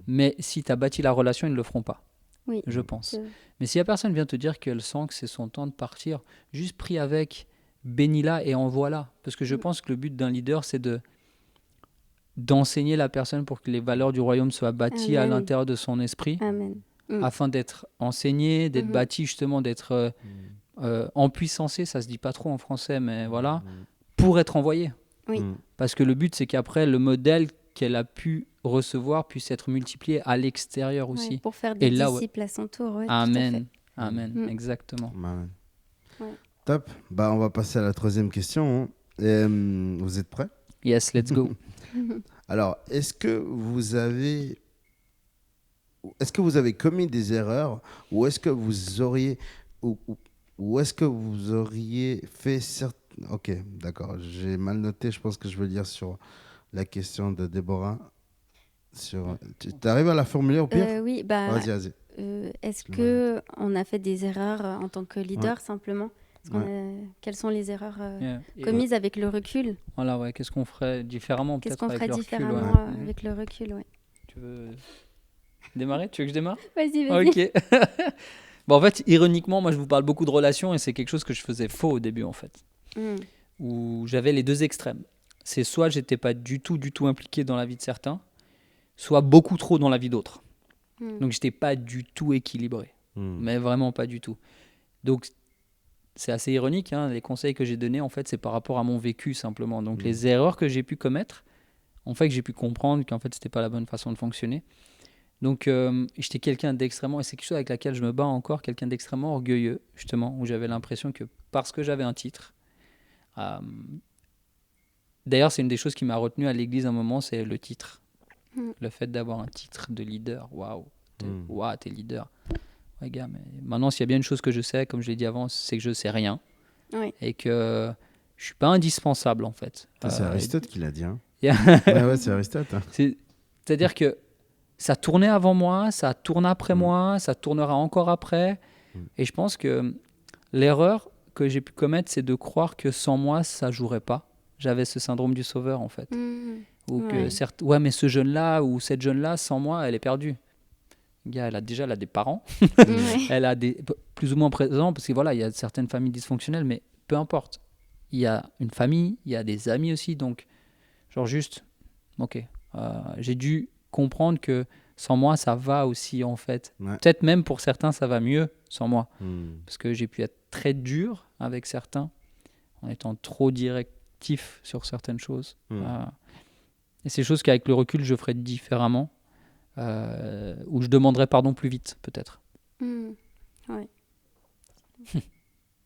Mais si tu as bâti la relation, ils ne le feront pas. Oui. Je pense. Mais si la personne vient te dire qu'elle sent que c'est son temps de partir, juste prie avec, bénis-la et envoie-la. Parce que je pense que le but d'un leader, c'est d'enseigner la personne pour que les valeurs du royaume soient bâties à l'intérieur de son esprit, Amen. afin d'être enseigné, d'être bâti justement, d'être empuissancé, ça se dit pas trop en français, mais voilà, pour être envoyé. Oui. Parce que le but, c'est qu'après, le modèle qu'elle a pu recevoir puisse être multiplié à l'extérieur aussi. Ouais, pour faire des Et là, disciples à son tour. Ouais, Amen. Tout à fait. Amen, exactement. Amen. Ouais. Top. Bah, on va passer à la troisième question. Hein. Vous êtes prêts? Yes, let's go. Alors, est-ce que vous avez commis des erreurs, ou est-ce que vous auriez fait certaines... Ok, d'accord. J'ai mal noté. Je pense que je veux lire sur la question de Déborah. Tu arrives à la formuler au pire? Oui, bah, Vas-y. est-ce qu'on a fait des erreurs en tant que leader, simplement? Quelles sont les erreurs commises avec le recul? Voilà, ouais. Qu'est-ce qu'on ferait différemment Qu'est-ce peut-être qu'on ferait avec le différemment recul, avec le recul? Ouais. Tu veux démarrer? Tu veux que je démarre? Vas-y. Ok. Bon, en fait, ironiquement, moi, je vous parle beaucoup de relations et c'est quelque chose que je faisais faux au début, en fait. Où j'avais les deux extrêmes. C'est soit j'étais pas du tout impliqué dans la vie de certains, soit beaucoup trop dans la vie d'autres. Donc, j'étais pas du tout équilibré. Mais vraiment pas du tout. Donc, c'est assez ironique, hein, les conseils que j'ai donnés, en fait, c'est par rapport à mon vécu, simplement. Donc, les erreurs que j'ai pu commettre, en fait, que j'ai pu comprendre qu'en fait, c'était pas la bonne façon de fonctionner. Donc, j'étais quelqu'un d'extrêmement, et c'est quelque chose avec laquelle je me bats encore, quelqu'un d'extrêmement orgueilleux, justement, où j'avais l'impression que parce que j'avais un titre, d'ailleurs, c'est une des choses qui m'a retenu à l'église à un moment, c'est le titre. Le fait d'avoir un titre de leader. Waouh, t'es leader. Ouais, gars, mais maintenant, s'il y a bien une chose que je sais, comme je l'ai dit avant, c'est que je sais rien. Oui. Et que je suis pas indispensable, en fait. C'est Aristote qui l'a dit. Hein. Yeah. Ouais, c'est Aristote. Hein. C'est-à-dire que ça tournait avant moi, ça tourne après moi, ça tournera encore après. Et je pense que l'erreur que j'ai pu commettre, c'est de croire que sans moi, ça jouerait pas. J'avais ce syndrome du sauveur, en fait. Ou que certes, ouais, mais ce jeune-là ou cette jeune-là, sans moi, elle est perdue. Gars, elle a des parents, elle a des plus ou moins présents, parce que voilà, il y a certaines familles dysfonctionnelles, mais peu importe. Il y a une famille, il y a des amis aussi, donc genre juste, ok, j'ai dû comprendre que sans moi, ça va aussi, en fait. Ouais. Peut-être même pour certains, ça va mieux sans moi, parce que j'ai pu être très dur avec certains, en étant trop direct, réactif sur certaines choses. Et c'est des choses qu'avec le recul, je ferais différemment, ou je demanderais pardon plus vite, peut-être. Ouais.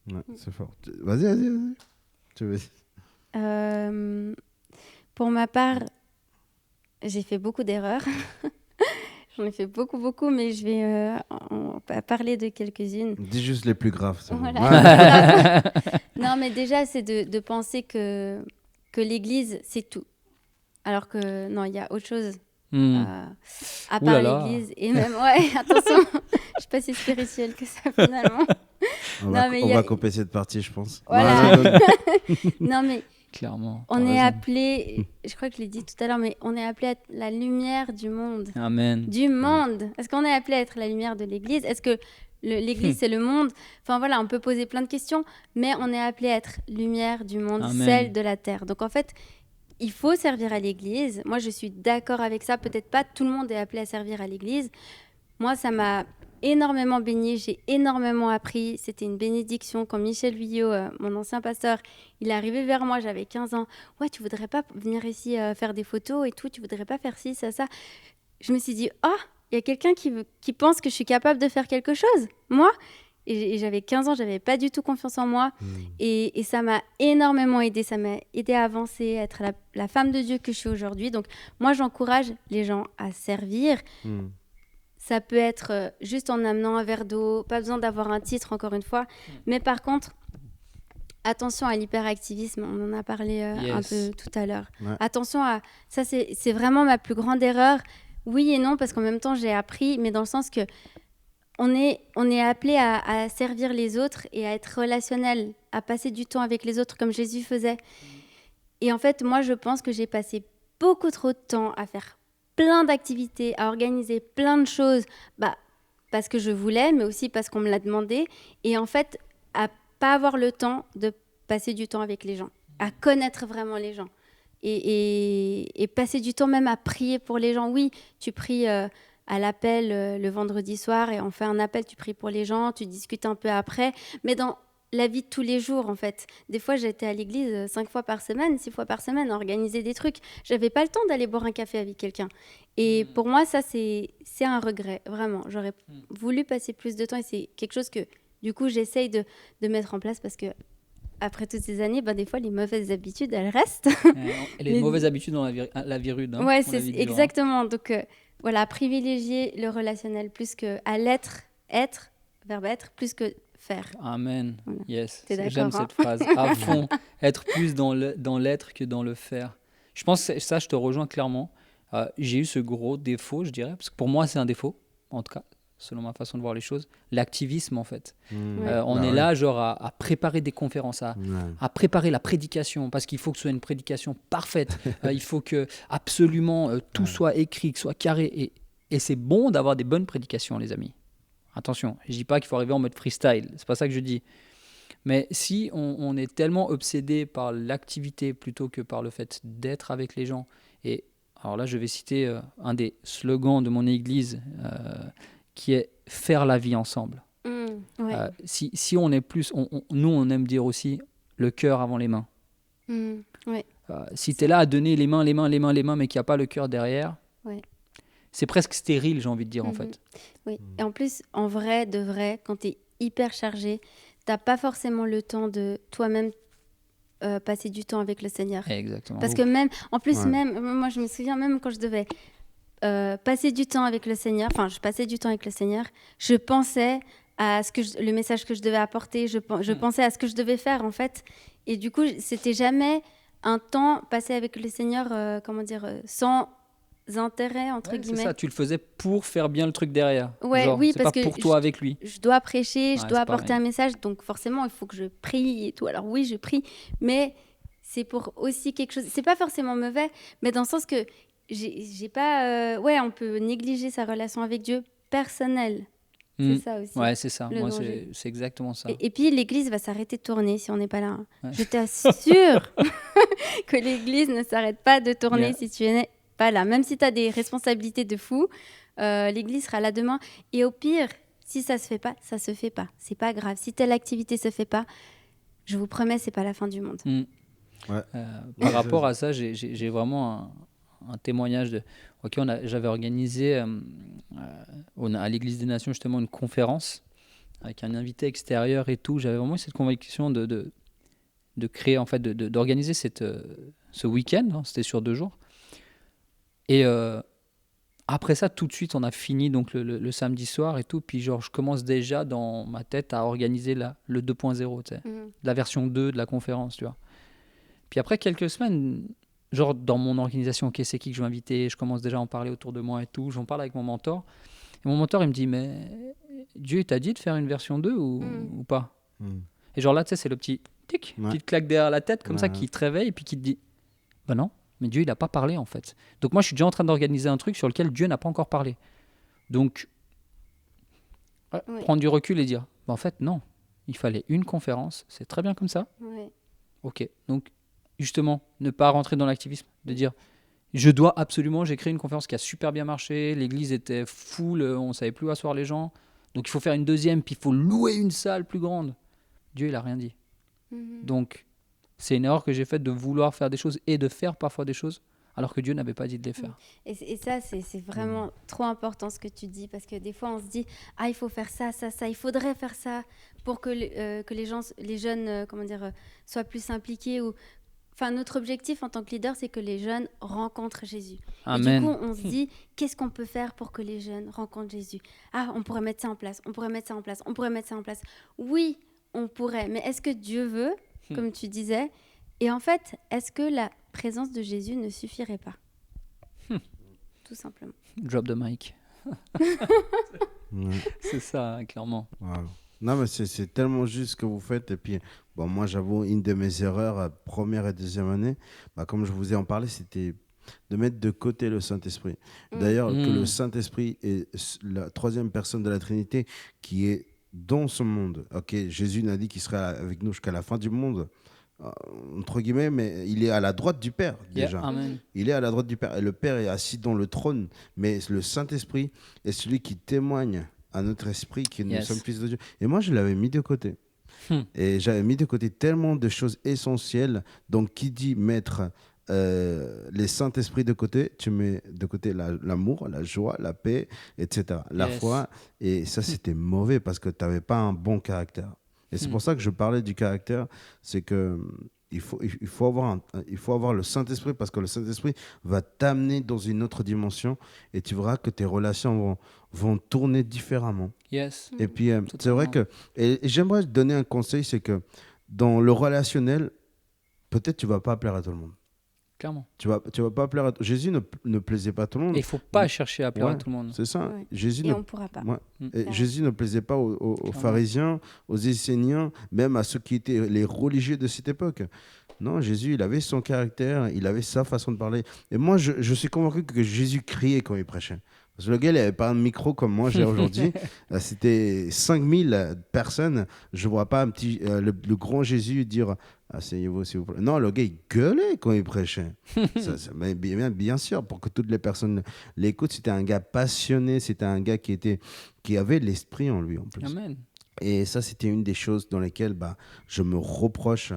Ouais, c'est fort. Vas-y. Tu veux... Pour ma part, j'ai fait beaucoup d'erreurs. J'en ai fait beaucoup, mais je vais parler de quelques-unes. Dis juste les plus graves. Voilà. Non, mais déjà, c'est de penser que l'Église, c'est tout. Alors que non, il y a autre chose à part l'Église. Et même, attention, je suis pas si spirituelle que ça finalement. On va couper cette partie, je pense. Voilà. Non, mais clairement. On est appelé, je crois que je l'ai dit tout à l'heure, mais on est appelé à être la lumière du monde. Amen. Du monde. Est-ce qu'on est appelé à être la lumière de l'Église? Est-ce que l'Église, c'est le monde? Enfin voilà, on peut poser plein de questions, mais on est appelé à être lumière du monde, Amen. Celle de la terre. Donc en fait, il faut servir à l'Église. Moi, je suis d'accord avec ça. Peut-être pas tout le monde est appelé à servir à l'Église. Moi, ça m'a énormément béni, j'ai énormément appris. C'était une bénédiction quand Michel Vuillot, mon ancien pasteur, il est arrivé vers moi, j'avais 15 ans. Ouais, tu voudrais pas venir ici faire des photos et tout, tu voudrais pas faire ci, ça. Je me suis dit, il y a quelqu'un qui pense que je suis capable de faire quelque chose, moi. Et j'avais 15 ans, j'avais pas du tout confiance en moi. Et ça m'a énormément aidé, ça m'a aidé à avancer, à être la femme de Dieu que je suis aujourd'hui. Donc moi, j'encourage les gens à servir. Ça peut être juste en amenant un verre d'eau, pas besoin d'avoir un titre, encore une fois. Mais par contre, attention à l'hyperactivisme, on en a parlé un peu tout à l'heure. Ouais. Attention à... Ça, c'est vraiment ma plus grande erreur. Oui et non, parce qu'en même temps, j'ai appris, mais dans le sens que on est appelé à servir les autres et à être relationnel, à passer du temps avec les autres comme Jésus faisait. Et en fait, moi, je pense que j'ai passé beaucoup trop de temps à faire plein d'activités, à organiser plein de choses, parce que je voulais, mais aussi parce qu'on me l'a demandé. Et en fait, à pas avoir le temps de passer du temps avec les gens, à connaître vraiment les gens. Et passer du temps même à prier pour les gens. Oui, tu pries à l'appel le vendredi soir et on fait un appel, tu pries pour les gens, tu discutes un peu après. Mais dans la vie de tous les jours, en fait. Des fois, j'étais à l'église 5 fois par semaine, 6 fois par semaine, à organiser des trucs. J'avais pas le temps d'aller boire un café avec quelqu'un. Et pour moi, ça, c'est un regret, vraiment. J'aurais voulu passer plus de temps et c'est quelque chose que, du coup, j'essaye de mettre en place parce que après toutes ces années, des fois, les mauvaises habitudes, elles restent. Les mauvaises habitudes dans la vie rude. Ouais, c'est exactement. Donc, voilà, privilégier le relationnel plus que à l'être, verbe être, plus que faire. Amen. Voilà. Yes. J'aime cette phrase. À fond. Être plus dans l'être que dans le faire. Je pense que ça, je te rejoins clairement. J'ai eu ce gros défaut, je dirais, parce que pour moi, c'est un défaut, en tout cas, selon ma façon de voir les choses. L'activisme, en fait. On est là, genre, à préparer des conférences, à préparer la prédication, parce qu'il faut que ce soit une prédication parfaite. Il faut que absolument tout soit écrit, que soit carré. Et c'est bon d'avoir des bonnes prédications, les amis. Attention, je ne dis pas qu'il faut arriver en mode freestyle, c'est pas ça que je dis. Mais si on est tellement obsédé par l'activité plutôt que par le fait d'être avec les gens, et alors là je vais citer un des slogans de mon église qui est « faire la vie ensemble ». Si on est plus, nous on aime dire aussi le cœur avant les mains. Si tu es là à donner les mains, mais qu'il n'y a pas le cœur derrière, c'est presque stérile, j'ai envie de dire, en fait. Oui, et en plus, en vrai, de vrai, quand tu es hyper chargé, tu n'as pas forcément le temps de toi-même passer du temps avec le Seigneur. Exactement. Parce que même, en plus, même, moi, je me souviens, même quand je devais passer du temps avec le Seigneur, je passais du temps avec le Seigneur, je pensais à le message que je devais apporter, je pensais à ce que je devais faire, en fait. Et du coup, c'était jamais un temps passé avec le Seigneur, sans intérêt, entre guillemets. C'est ça, tu le faisais pour faire bien le truc derrière. Oui, c'est parce pas pour toi avec lui. Je dois prêcher, je dois apporter un message, donc forcément, il faut que je prie et tout. Alors oui, je prie, mais c'est pour aussi quelque chose... C'est pas forcément mauvais, mais dans le sens que j'ai pas... on peut négliger sa relation avec Dieu personnelle. C'est ça aussi. Ouais, c'est ça. Moi, c'est exactement ça. Et puis, l'Église va s'arrêter de tourner si on n'est pas là. Je t'assure que l'Église ne s'arrête pas de tourner si tu n'es pas là. Même si tu as des responsabilités de fou, l'Église sera là demain. Et au pire, si ça se fait pas, ça se fait pas. C'est pas grave. Si telle activité se fait pas, je vous promets, c'est pas la fin du monde. Ouais. Par rapport à ça, j'ai vraiment un témoignage de. Ok, j'avais organisé à l'Église des Nations justement une conférence avec un invité extérieur et tout. J'avais vraiment eu cette conviction de créer, en fait, d'organiser ce week-end. Hein, c'était sur 2 jours. Et après ça, tout de suite, on a fini donc le samedi soir et tout. Puis genre, je commence déjà dans ma tête à organiser le 2.0, tu sais, la version 2 de la conférence, tu vois. Puis après quelques semaines, genre dans mon organisation, ok, c'est qui que je vais inviter, je commence déjà à en parler autour de moi et tout. J'en parle avec mon mentor. Et mon mentor, il me dit, mais Dieu t'a dit de faire une version 2 ou pas? Et genre là, tu sais, c'est le petit tic qui te claque derrière la tête, comme ça, qui te réveille et puis qui te dit, bah non, mais Dieu, il n'a pas parlé en fait. Donc moi, je suis déjà en train d'organiser un truc sur lequel Dieu n'a pas encore parlé. Donc, prendre du recul et dire, bah en fait, non, il fallait une conférence, c'est très bien comme ça. Oui. Ok, donc justement, ne pas rentrer dans l'activisme, de dire, j'ai créé une conférence qui a super bien marché, l'église était full, on ne savait plus où asseoir les gens, donc il faut faire une deuxième, puis il faut louer une salle plus grande. Dieu, il n'a rien dit. Donc, c'est une erreur que j'ai faite de vouloir faire des choses et de faire parfois des choses alors que Dieu n'avait pas dit de les faire. Et ça, c'est vraiment trop important ce que tu dis, parce que des fois, on se dit, ah, il faut faire ça, ça, ça, il faudrait faire ça pour que les jeunes soient plus impliqués. Enfin, notre objectif en tant que leader, c'est que les jeunes rencontrent Jésus. Amen. Et du coup, on se dit, qu'est-ce qu'on peut faire pour que les jeunes rencontrent Jésus? Ah, on pourrait mettre ça en place, on pourrait mettre ça en place, on pourrait mettre ça en place. Oui, on pourrait, mais est-ce que Dieu veut, comme tu disais? Et en fait, est-ce que la présence de Jésus ne suffirait pas? Tout simplement. Drop the mic. C'est ça, hein, clairement. Wow. Non, mais c'est tellement juste ce que vous faites. Et puis, bon, moi, j'avoue, une de mes erreurs, première et deuxième année, comme je vous ai en parlé, c'était de mettre de côté le Saint-Esprit. D'ailleurs, que le Saint-Esprit est la troisième personne de la Trinité qui est dans ce monde. Ok, Jésus n'a dit qu'il serait avec nous jusqu'à la fin du monde, entre guillemets, mais il est à la droite du Père déjà. Amen. Il est à la droite du Père et le Père est assis dans le trône, mais le Saint-Esprit est celui qui témoigne à notre esprit que nous sommes fils de Dieu. Et moi, je l'avais mis de côté. Et j'avais mis de côté tellement de choses essentielles. Donc, qui dit mettre les Saint-Esprit de côté, tu mets de côté l'amour, la joie, la paix, etc. La foi. Et ça, c'était mauvais parce que tu n'avais pas un bon caractère. Et c'est pour ça que je parlais du caractère. C'est que il faut avoir le Saint-Esprit, parce que le Saint-Esprit va t'amener dans une autre dimension et tu verras que tes relations vont tourner différemment. Et puis, c'est vrai que... Et j'aimerais te donner un conseil, c'est que dans le relationnel, peut-être tu ne vas pas plaire à tout le monde. Clairement. Tu vas pas plaire à... Jésus ne plaisait pas à tout le monde. Et il ne faut pas chercher à plaire à tout le monde. C'est ça. Ouais. Jésus et on ne pourra pas. Et Jésus ne plaisait pas aux pharisiens, aux Esséniens, même à ceux qui étaient les religieux de cette époque. Non, Jésus, il avait son caractère, il avait sa façon de parler. Et moi, je suis convaincu que Jésus criait quand il prêchait. Parce que le gars, il n'avait pas un micro comme moi j'ai aujourd'hui. C'était 5000 personnes. Je ne vois pas le grand Jésus dire « Asseyez-vous, s'il vous plaît ». Non, le gars, il gueulait quand il prêchait. Mais bien sûr, pour que toutes les personnes l'écoutent, c'était un gars passionné, c'était un gars qui avait l'esprit en lui en plus. Amen. Et ça, c'était une des choses dans lesquelles je me reproche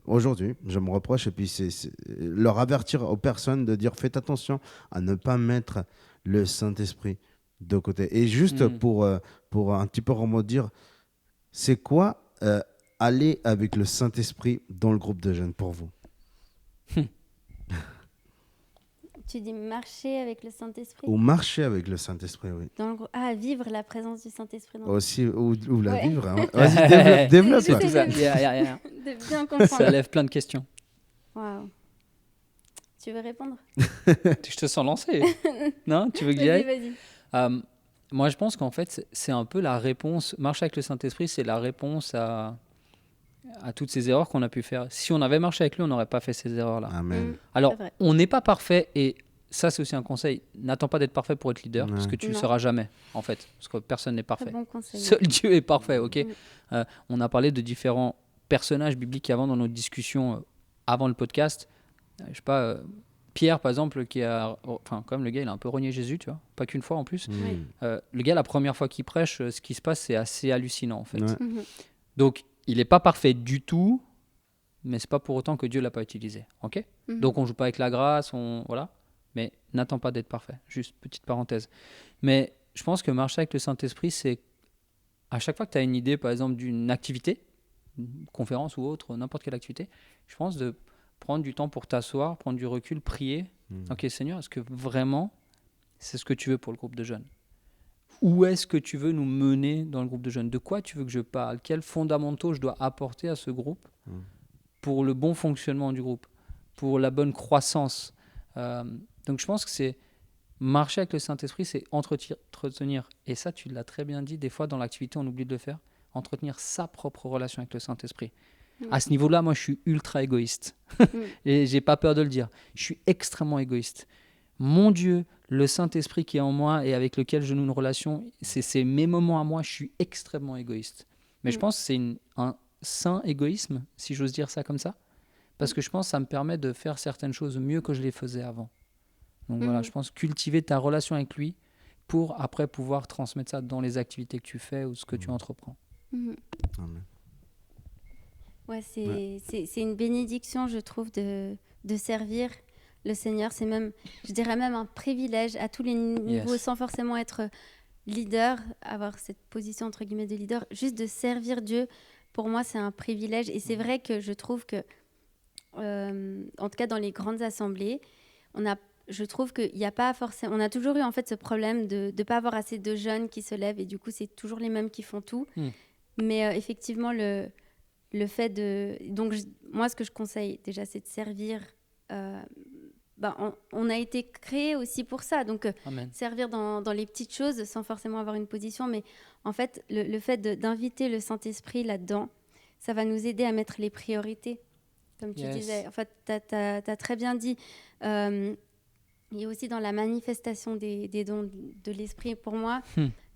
aujourd'hui. Je me reproche, et puis c'est leur avertir aux personnes de dire faites attention à ne pas mettre le Saint-Esprit de côté. Et juste pour un petit peu remodir, c'est quoi aller avec le Saint-Esprit dans le groupe de jeunes pour vous? Tu dis marcher avec le Saint-Esprit? Ou marcher avec le Saint-Esprit, oui. Vivre la présence du Saint-Esprit. Aussi, ou la vivre. Hein. Vas-y, développe. C'est tout ça. De bien comprendre. Ça lève plein de questions. Waouh. Tu veux répondre? Je te sens lancé. Non, tu veux que j'y aille? Vas-y. Moi, je pense qu'en fait, c'est un peu la réponse. Marcher avec le Saint-Esprit, c'est la réponse à toutes ces erreurs qu'on a pu faire. Si on avait marché avec lui, on n'aurait pas fait ces erreurs-là. Amen. Alors, on n'est pas parfait, et ça, c'est aussi un conseil. N'attends pas d'être parfait pour être leader, parce que tu ne le seras jamais, en fait. Parce que personne n'est parfait. Bon conseil. Seul Dieu est parfait, ok? On a parlé de différents personnages bibliques avant dans notre discussion avant le podcast. Je sais pas... Pierre, par exemple, comme le gars, il a un peu renié Jésus, tu vois, pas qu'une fois en plus. Le gars, la première fois qu'il prêche, ce qui se passe, c'est assez hallucinant, en fait. Donc, il n'est pas parfait du tout, mais c'est pas pour autant que Dieu l'a pas utilisé. Ok ? Mhm. Donc on joue pas avec la grâce, voilà. Mais n'attends pas d'être parfait. Juste petite parenthèse. Mais je pense que marcher avec le Saint-Esprit, c'est à chaque fois que tu as une idée, par exemple, d'une activité, une conférence ou autre, n'importe quelle activité, je pense de prendre du temps pour t'asseoir, prendre du recul, prier. Ok, Seigneur, est-ce que vraiment c'est ce que tu veux pour le groupe de jeunes ? Où est-ce que tu veux nous mener dans le groupe de jeunes ? De quoi tu veux que je parle ? Quels fondamentaux je dois apporter à ce groupe pour le bon fonctionnement du groupe, pour la bonne croissance ? Donc je pense que c'est marcher avec le Saint-Esprit, c'est entretenir, et ça tu l'as très bien dit, des fois dans l'activité on oublie de le faire, entretenir sa propre relation avec le Saint-Esprit. À ce niveau-là, moi je suis ultra égoïste, et j'ai pas peur de le dire, je suis extrêmement égoïste. Mon Dieu, le Saint-Esprit qui est en moi et avec lequel je noue une relation, c'est mes moments à moi, je suis extrêmement égoïste. Mais je pense que c'est un sain égoïsme, si j'ose dire ça comme ça, parce que je pense que ça me permet de faire certaines choses mieux que je les faisais avant. Donc voilà, je pense cultiver ta relation avec lui pour après pouvoir transmettre ça dans les activités que tu fais ou ce que tu entreprends. Amen. Ouais, c'est une bénédiction, je trouve, de servir le Seigneur. C'est même, je dirais même un privilège à tous les niveaux, sans forcément être leader, avoir cette position entre guillemets de leader. Juste de servir Dieu, pour moi, c'est un privilège. Et c'est vrai que je trouve que, en tout cas dans les grandes assemblées, je trouve qu'il n'y a pas forcément... On a toujours eu en fait ce problème de ne pas avoir assez de jeunes qui se lèvent et du coup, c'est toujours les mêmes qui font tout. Mais effectivement, le fait de... Donc, moi, ce que je conseille déjà, c'est de servir... on a été créé aussi pour ça. Donc, servir dans les petites choses sans forcément avoir une position. Mais en fait, le fait d'inviter le Saint-Esprit là-dedans, ça va nous aider à mettre les priorités. Comme tu disais. En fait, tu as très bien dit... et aussi dans la manifestation des dons de l'esprit, pour moi,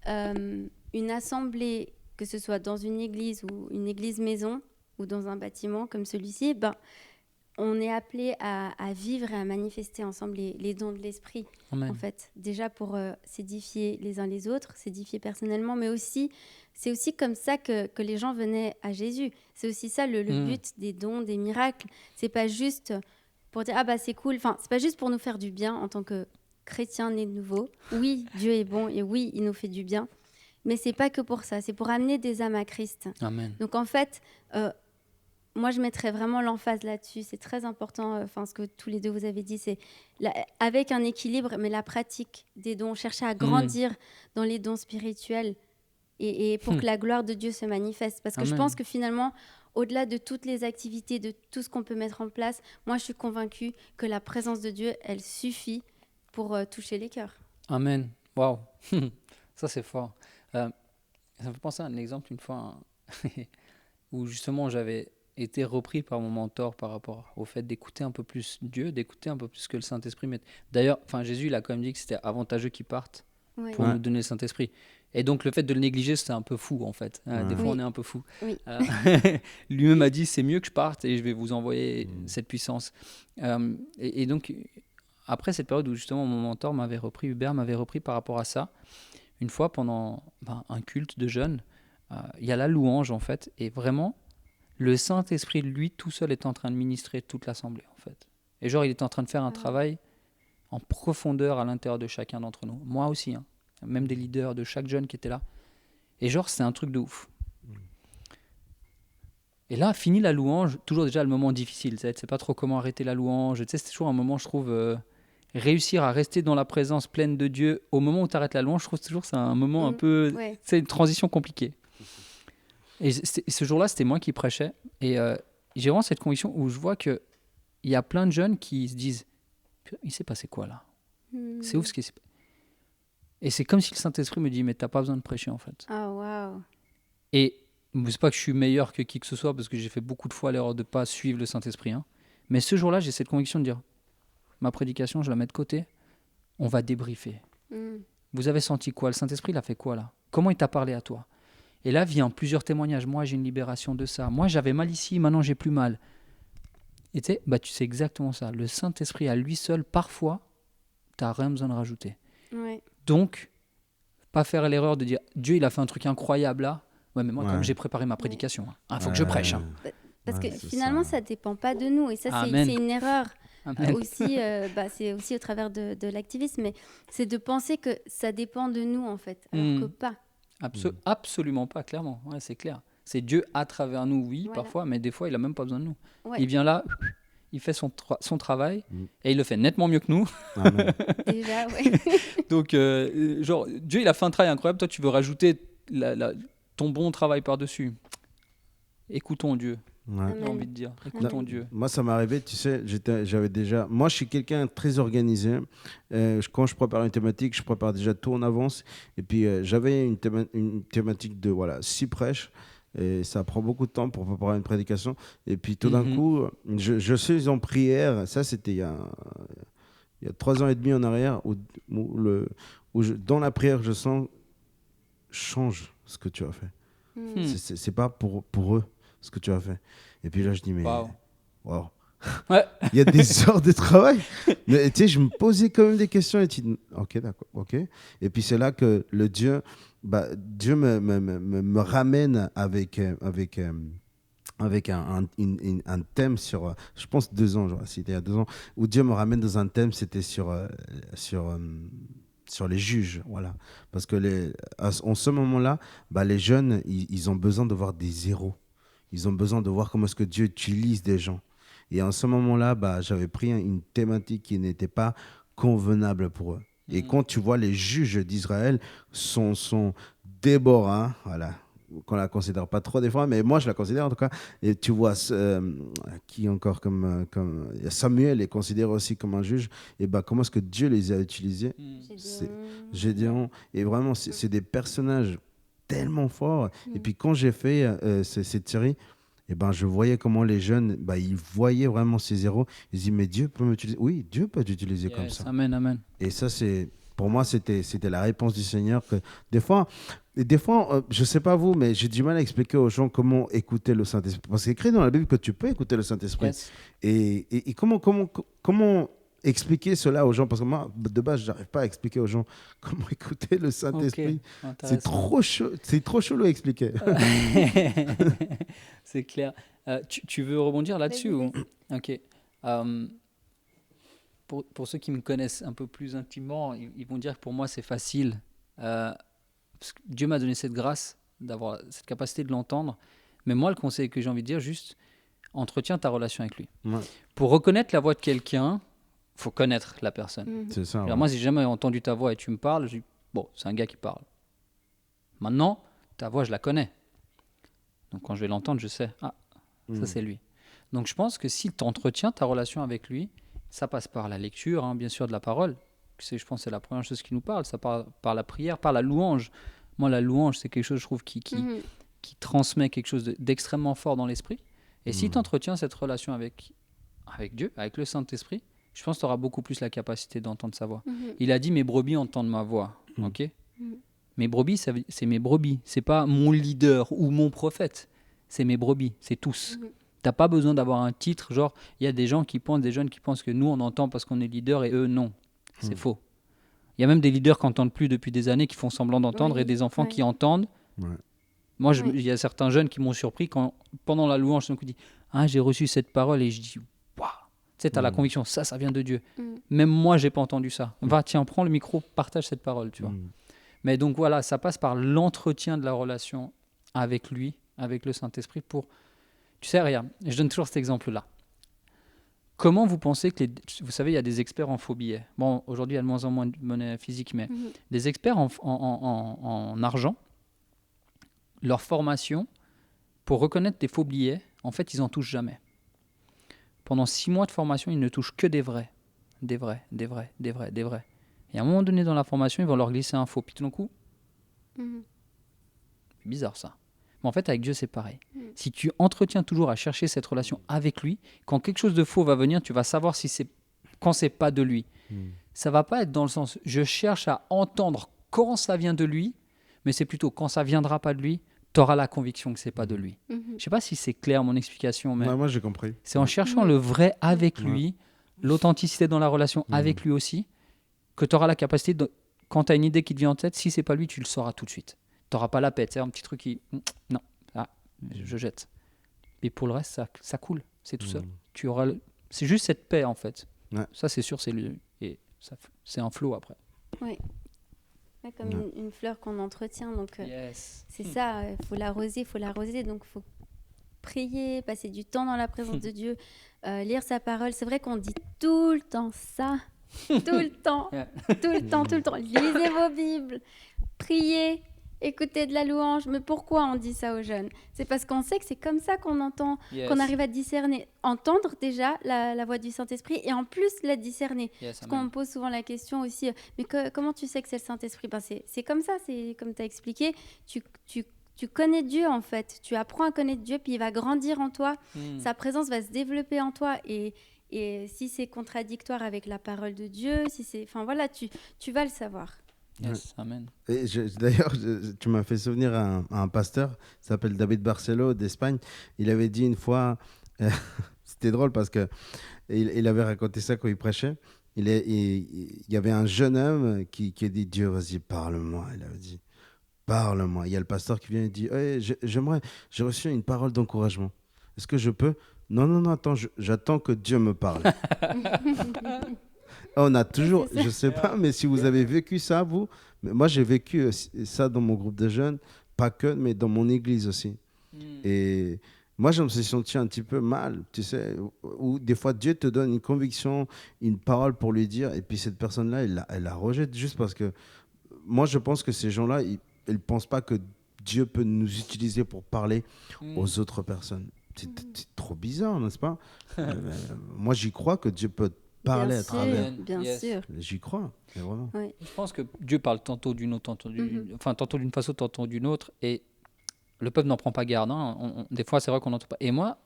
une assemblée, que ce soit dans une église ou une église maison ou dans un bâtiment comme celui-ci, on est appelé à vivre et à manifester ensemble les dons de l'esprit. En fait, déjà pour s'édifier les uns les autres, s'édifier personnellement, mais aussi, c'est aussi comme ça que les gens venaient à Jésus. C'est aussi ça le but des dons, des miracles. C'est pas juste... pour dire c'est cool, enfin c'est pas juste pour nous faire du bien en tant que chrétiens nés de nouveau. Oui, Dieu est bon et oui, il nous fait du bien, mais c'est pas que pour ça, c'est pour amener des âmes à Christ. Amen. Donc en fait, moi je mettrais vraiment l'emphase là-dessus, c'est très important, ce que tous les deux vous avez dit, c'est avec un équilibre, mais la pratique des dons, chercher à grandir dans les dons spirituels et pour que la gloire de Dieu se manifeste, parce que je pense que finalement, au-delà de toutes les activités, de tout ce qu'on peut mettre en place, moi, je suis convaincue que la présence de Dieu, elle suffit pour toucher les cœurs. Amen. Waouh. Ça, c'est fort. Ça me fait penser à un exemple une fois où justement j'avais été repris par mon mentor par rapport au fait d'écouter un peu plus Dieu, d'écouter un peu plus que le Saint-Esprit. D'ailleurs, Jésus, il a quand même dit que c'était avantageux qu'il parte pour nous donner le Saint-Esprit. Et donc, le fait de le négliger, c'était un peu fou, en fait. Des fois, on est un peu fou. Oui. Lui-même a dit, c'est mieux que je parte et je vais vous envoyer cette puissance. Et donc, après cette période où, justement, mon mentor m'avait repris, Hubert m'avait repris par rapport à ça, une fois, pendant un culte de jeunes, il y a la louange, en fait. Et vraiment, le Saint-Esprit, lui, tout seul, est en train de ministrer toute l'assemblée, en fait. Et genre, il est en train de faire un travail en profondeur à l'intérieur de chacun d'entre nous. Moi aussi, même des leaders, de chaque jeune qui était là. Et genre, c'est un truc de ouf. Et là, fini la louange, toujours déjà le moment difficile. Tu sais pas trop comment arrêter la louange. Tu sais, c'est toujours un moment, je trouve, réussir à rester dans la présence pleine de Dieu. Au moment où tu arrêtes la louange, je trouve toujours que c'est un moment un peu... C'est une transition compliquée. Et ce jour-là, c'était moi qui prêchais. Et j'ai vraiment cette conviction où je vois qu'il y a plein de jeunes qui se disent « Il s'est passé quoi là ?» C'est ouf ce qui s'est passé. Et c'est comme si le Saint-Esprit me dit, mais t'as pas besoin de prêcher en fait. Waouh. Et c'est pas que je suis meilleur que qui que ce soit, parce que j'ai fait beaucoup de fois l'erreur de pas suivre le Saint-Esprit. Mais ce jour-là, j'ai cette conviction de dire, ma prédication, je la mets de côté, on va débriefer. Vous avez senti quoi ? Le Saint-Esprit, il a fait quoi là ? Comment il t'a parlé à toi ? Et là vient plusieurs témoignages. Moi, j'ai une libération de ça. Moi, j'avais mal ici, maintenant j'ai plus mal. Et tu sais exactement ça. Le Saint-Esprit à lui seul, parfois, t'as rien besoin de rajouter. Ouais. Donc, pas faire l'erreur de dire Dieu, il a fait un truc incroyable là. Ouais, mais moi, comme j'ai préparé ma prédication, faut que je prêche. Parce Ouais, que c'est finalement, ça. ça dépend pas de nous. Et ça, Amen. c'est une erreur. Amen. Aussi, c'est aussi au travers de l'activisme, mais c'est de penser que ça dépend de nous, en fait, alors que pas. Absolument pas, clairement. Ouais, c'est clair. C'est Dieu à travers nous, oui, Voilà. parfois, mais des fois, il n'a même pas besoin de nous. Ouais. Il vient là, il fait son travail, Mm. et il le fait nettement mieux que nous. Amen. Déjà, ouais. Donc, genre, Dieu, il a fait un travail incroyable. Toi, tu veux rajouter ton bon travail par-dessus. Écoutons Dieu, Ouais. j'ai Amen. envie de dire. Écoutons Amen. Dieu. Moi, ça m'est arrivé, tu sais, j'avais déjà. Moi, je suis quelqu'un de très organisé. Quand je prépare une thématique, je prépare déjà tout en avance. Et puis, j'avais une thématique de 6 prêches. Et ça prend beaucoup de temps pour préparer une prédication. Et puis, tout d'un Mhm. coup, je suis en prière. Ça, c'était il y a 3 ans et demi en arrière, dans la prière, je sens change ce que tu as fait. Mm. C'est pas pour eux ce que tu as fait. Et puis là, je dis, mais. Waouh. Wow. Ouais. Il y a des heures de travail. Mais tu sais, je me posais quand même des questions. Et tu dis, ok, d'accord, ok. Et puis c'est là que Dieu me ramène avec un thème sur, je pense, 2 ans, c'était il y a 2 ans, où Dieu me ramène dans un thème, c'était sur les juges, voilà. Parce que en ce moment-là, les jeunes, ils ont besoin de voir des héros. Ils ont besoin de voir comment est-ce que Dieu utilise des gens. Et en ce moment-là, j'avais pris une thématique qui n'était pas convenable pour eux. Et quand tu vois les juges d'Israël sont Déborah, voilà, qu'on la considère pas trop des fois, mais moi je la considère en tout cas. Et tu vois qui encore comme Samuel est considéré aussi comme un juge. Et comment est-ce que Dieu les a utilisés? C'est Gédéon. Et vraiment, c'est des personnages tellement forts. Et puis quand j'ai fait cette série, je voyais comment les jeunes, ils voyaient vraiment ces héros. Ils disaient, mais Dieu peut m'utiliser. Oui, Dieu peut t'utiliser comme Yes, ça. amen, amen. Et ça, pour moi, c'était la réponse du Seigneur. Que des fois, je ne sais pas vous, mais j'ai du mal à expliquer aux gens comment écouter le Saint-Esprit. Parce qu'il est écrit dans la Bible que tu peux écouter le Saint-Esprit. Yes. Et comment expliquer cela aux gens? Parce que moi, de base, je n'arrive pas à expliquer aux gens comment écouter le Saint-Esprit. Ok, C'est intéressant. trop chaud à expliquer. C'est clair. Tu veux rebondir là-dessus Vas-y, ou... Ok. Pour ceux qui me connaissent un peu plus intimement, ils vont dire que pour moi c'est facile. Parce que Dieu m'a donné cette grâce d'avoir cette capacité de l'entendre. Mais moi, le conseil que j'ai envie de dire, juste, entretiens ta relation avec lui. Ouais, Pour reconnaître la voix de quelqu'un, il faut connaître la personne. Mhm. c'est ça. Alors Ouais. moi, si j'ai jamais entendu ta voix et tu me parles, je dis, bon, c'est un gars qui parle. Maintenant, ta voix, je la connais. Donc quand je vais l'entendre, je sais, ah, ça c'est lui. Donc je pense que si tu entretiens ta relation avec lui, ça passe par la lecture, hein, bien sûr, de la parole. Je pense que c'est la première chose qui nous parle. Ça part par la prière, par la louange. Moi, la louange, c'est quelque chose, je trouve, qui Mhm. transmet quelque chose d'extrêmement fort dans l'esprit. Et si tu entretiens cette relation avec Dieu, avec le Saint-Esprit, je pense que tu auras beaucoup plus la capacité d'entendre sa voix. Mhm. Il a dit, mes brebis entendent ma voix. Ok. Mhm. Mes brebis, c'est mes brebis. C'est pas mon leader ou mon prophète. C'est mes brebis. C'est tous. Mhm. T'as pas besoin d'avoir un titre. Genre, il y a des jeunes qui pensent que nous, on entend parce qu'on est leader et eux, non. C'est faux. Il y a même des leaders qui n'entendent plus depuis des années, qui font semblant d'entendre, Oui, et des enfants ouais. qui entendent. Ouais. Moi, Oui. il y a certains jeunes qui m'ont surpris quand, pendant la louange, ils disent, ah, j'ai reçu cette parole, et je dis, waouh. Tu sais, tu as la conviction, ça vient de Dieu. Mhm. Même moi, j'ai pas entendu ça. Va, tiens, prends le micro, partage cette parole, tu vois. Mais donc voilà, ça passe par l'entretien de la relation avec lui, avec le Saint-Esprit pour... Tu sais, regarde, je donne toujours cet exemple-là. Comment vous pensez que vous savez, il y a des experts en faux billets. Bon, aujourd'hui, il y a de moins en moins de monnaie physique, mais Mhm. des experts en argent, leur formation, pour reconnaître des faux billets, en fait, ils n'en touchent jamais. Pendant 6 mois de formation, ils ne touchent que des vrais. Des vrais, des vrais, des vrais, des vrais. Et à un moment donné dans la formation, ils vont leur glisser un faux. Puis tout d'un coup, Mhm. c'est bizarre ça. Mais en fait, avec Dieu, c'est pareil. Si tu entretiens toujours à chercher cette relation avec lui, quand quelque chose de faux va venir, tu vas savoir quand c'est pas de lui. Ça va pas être dans le sens, je cherche à entendre quand ça vient de lui, mais c'est plutôt quand ça viendra pas de lui, tu auras la conviction que c'est pas de lui. Mhm. Je sais pas si c'est clair mon explication, mais Ouais, moi, j'ai compris. c'est en cherchant le vrai avec lui, l'authenticité dans la relation avec lui aussi, que tu auras la capacité, quand tu as une idée qui te vient en tête, si c'est pas lui, tu le sauras tout de suite. Tu n'auras pas la pète, c'est un petit truc qui... Non, je jette. Et pour le reste, ça coule, c'est tout seul. Mm. C'est juste cette paix, en fait. Ouais. Ça, c'est sûr, c'est un flow après. Oui. Ouais, comme une fleur qu'on entretient. Donc, Yes. c'est ça, il faut l'arroser. Donc, il faut prier, passer du temps dans la présence de Dieu, lire sa parole. C'est vrai qu'on dit tout le temps ça. Tout le temps. Yeah. Tout le temps. Lisez vos Bibles. Priez. Écoutez de la louange. Mais pourquoi on dit ça aux jeunes? C'est parce qu'on sait que c'est comme ça qu'on entend, Yes. qu'on arrive à discerner. Entendre déjà la voix du Saint-Esprit et en plus la discerner. Yes, Parce qu'on amen. me pose souvent la question aussi, mais comment tu sais que c'est le Saint-Esprit? C'est comme ça, c'est comme tu as expliqué. Tu connais Dieu en fait. Tu apprends à connaître Dieu, puis il va grandir en toi. Sa présence va se développer en toi. Et si c'est contradictoire avec la parole de Dieu, enfin voilà, tu vas le savoir. Yes, amen. Et d'ailleurs, tu m'as fait souvenir à un pasteur, il s'appelle David Barcelo d'Espagne. Il avait dit une fois, c'était drôle parce que il avait raconté ça quand il prêchait. Il y avait un jeune homme qui a dit Dieu, vas-y, parle-moi. Il avait dit parle-moi. Il y a le pasteur qui vient et dit hey, j'ai reçu une parole d'encouragement. Est-ce que je peux? Non, attends, j'attends que Dieu me parle. On a toujours, je sais pas, mais si vous avez vécu ça, vous, moi j'ai vécu ça dans mon groupe de jeunes, pas que, mais dans mon église aussi. Et moi je me suis senti un petit peu mal, tu sais, où des fois Dieu te donne une conviction, une parole pour lui dire, et puis cette personne-là, elle la rejette juste parce que moi je pense que ces gens-là, ils ne pensent pas que Dieu peut nous utiliser pour parler aux autres personnes. C'est trop bizarre, n'est-ce pas? Moi j'y crois que Dieu peut parler à travers. Bien sûr. J'y crois, vraiment. Oui. Je pense que Dieu parle tantôt d'une autre, tantôt d'une façon, tantôt d'une autre, et le peuple n'en prend pas garde. Hein. Des fois, c'est vrai qu'on n'entend pas. Et moi,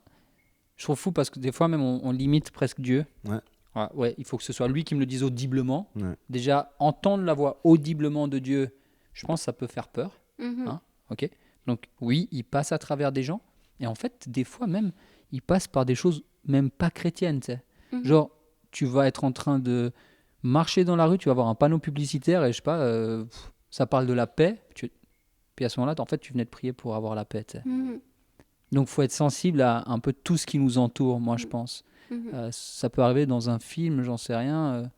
je trouve fou parce que des fois, même, on limite presque Dieu. Ouais, il faut que ce soit lui qui me le dise audiblement. Ouais. Déjà, entendre la voix audiblement de Dieu, je pense que ça peut faire peur. Hein, ok. Donc, oui, il passe à travers des gens. Et en fait, des fois, même, il passe par des choses même pas chrétiennes. Tu sais. Genre, tu vas être en train de marcher dans la rue, tu vas voir un panneau publicitaire et je sais pas, ça parle de la paix. Puis à ce moment-là, en fait, tu venais de prier pour avoir la paix. Donc, il faut être sensible à un peu tout ce qui nous entoure, moi, je pense. Ça peut arriver dans un film, j'en sais rien.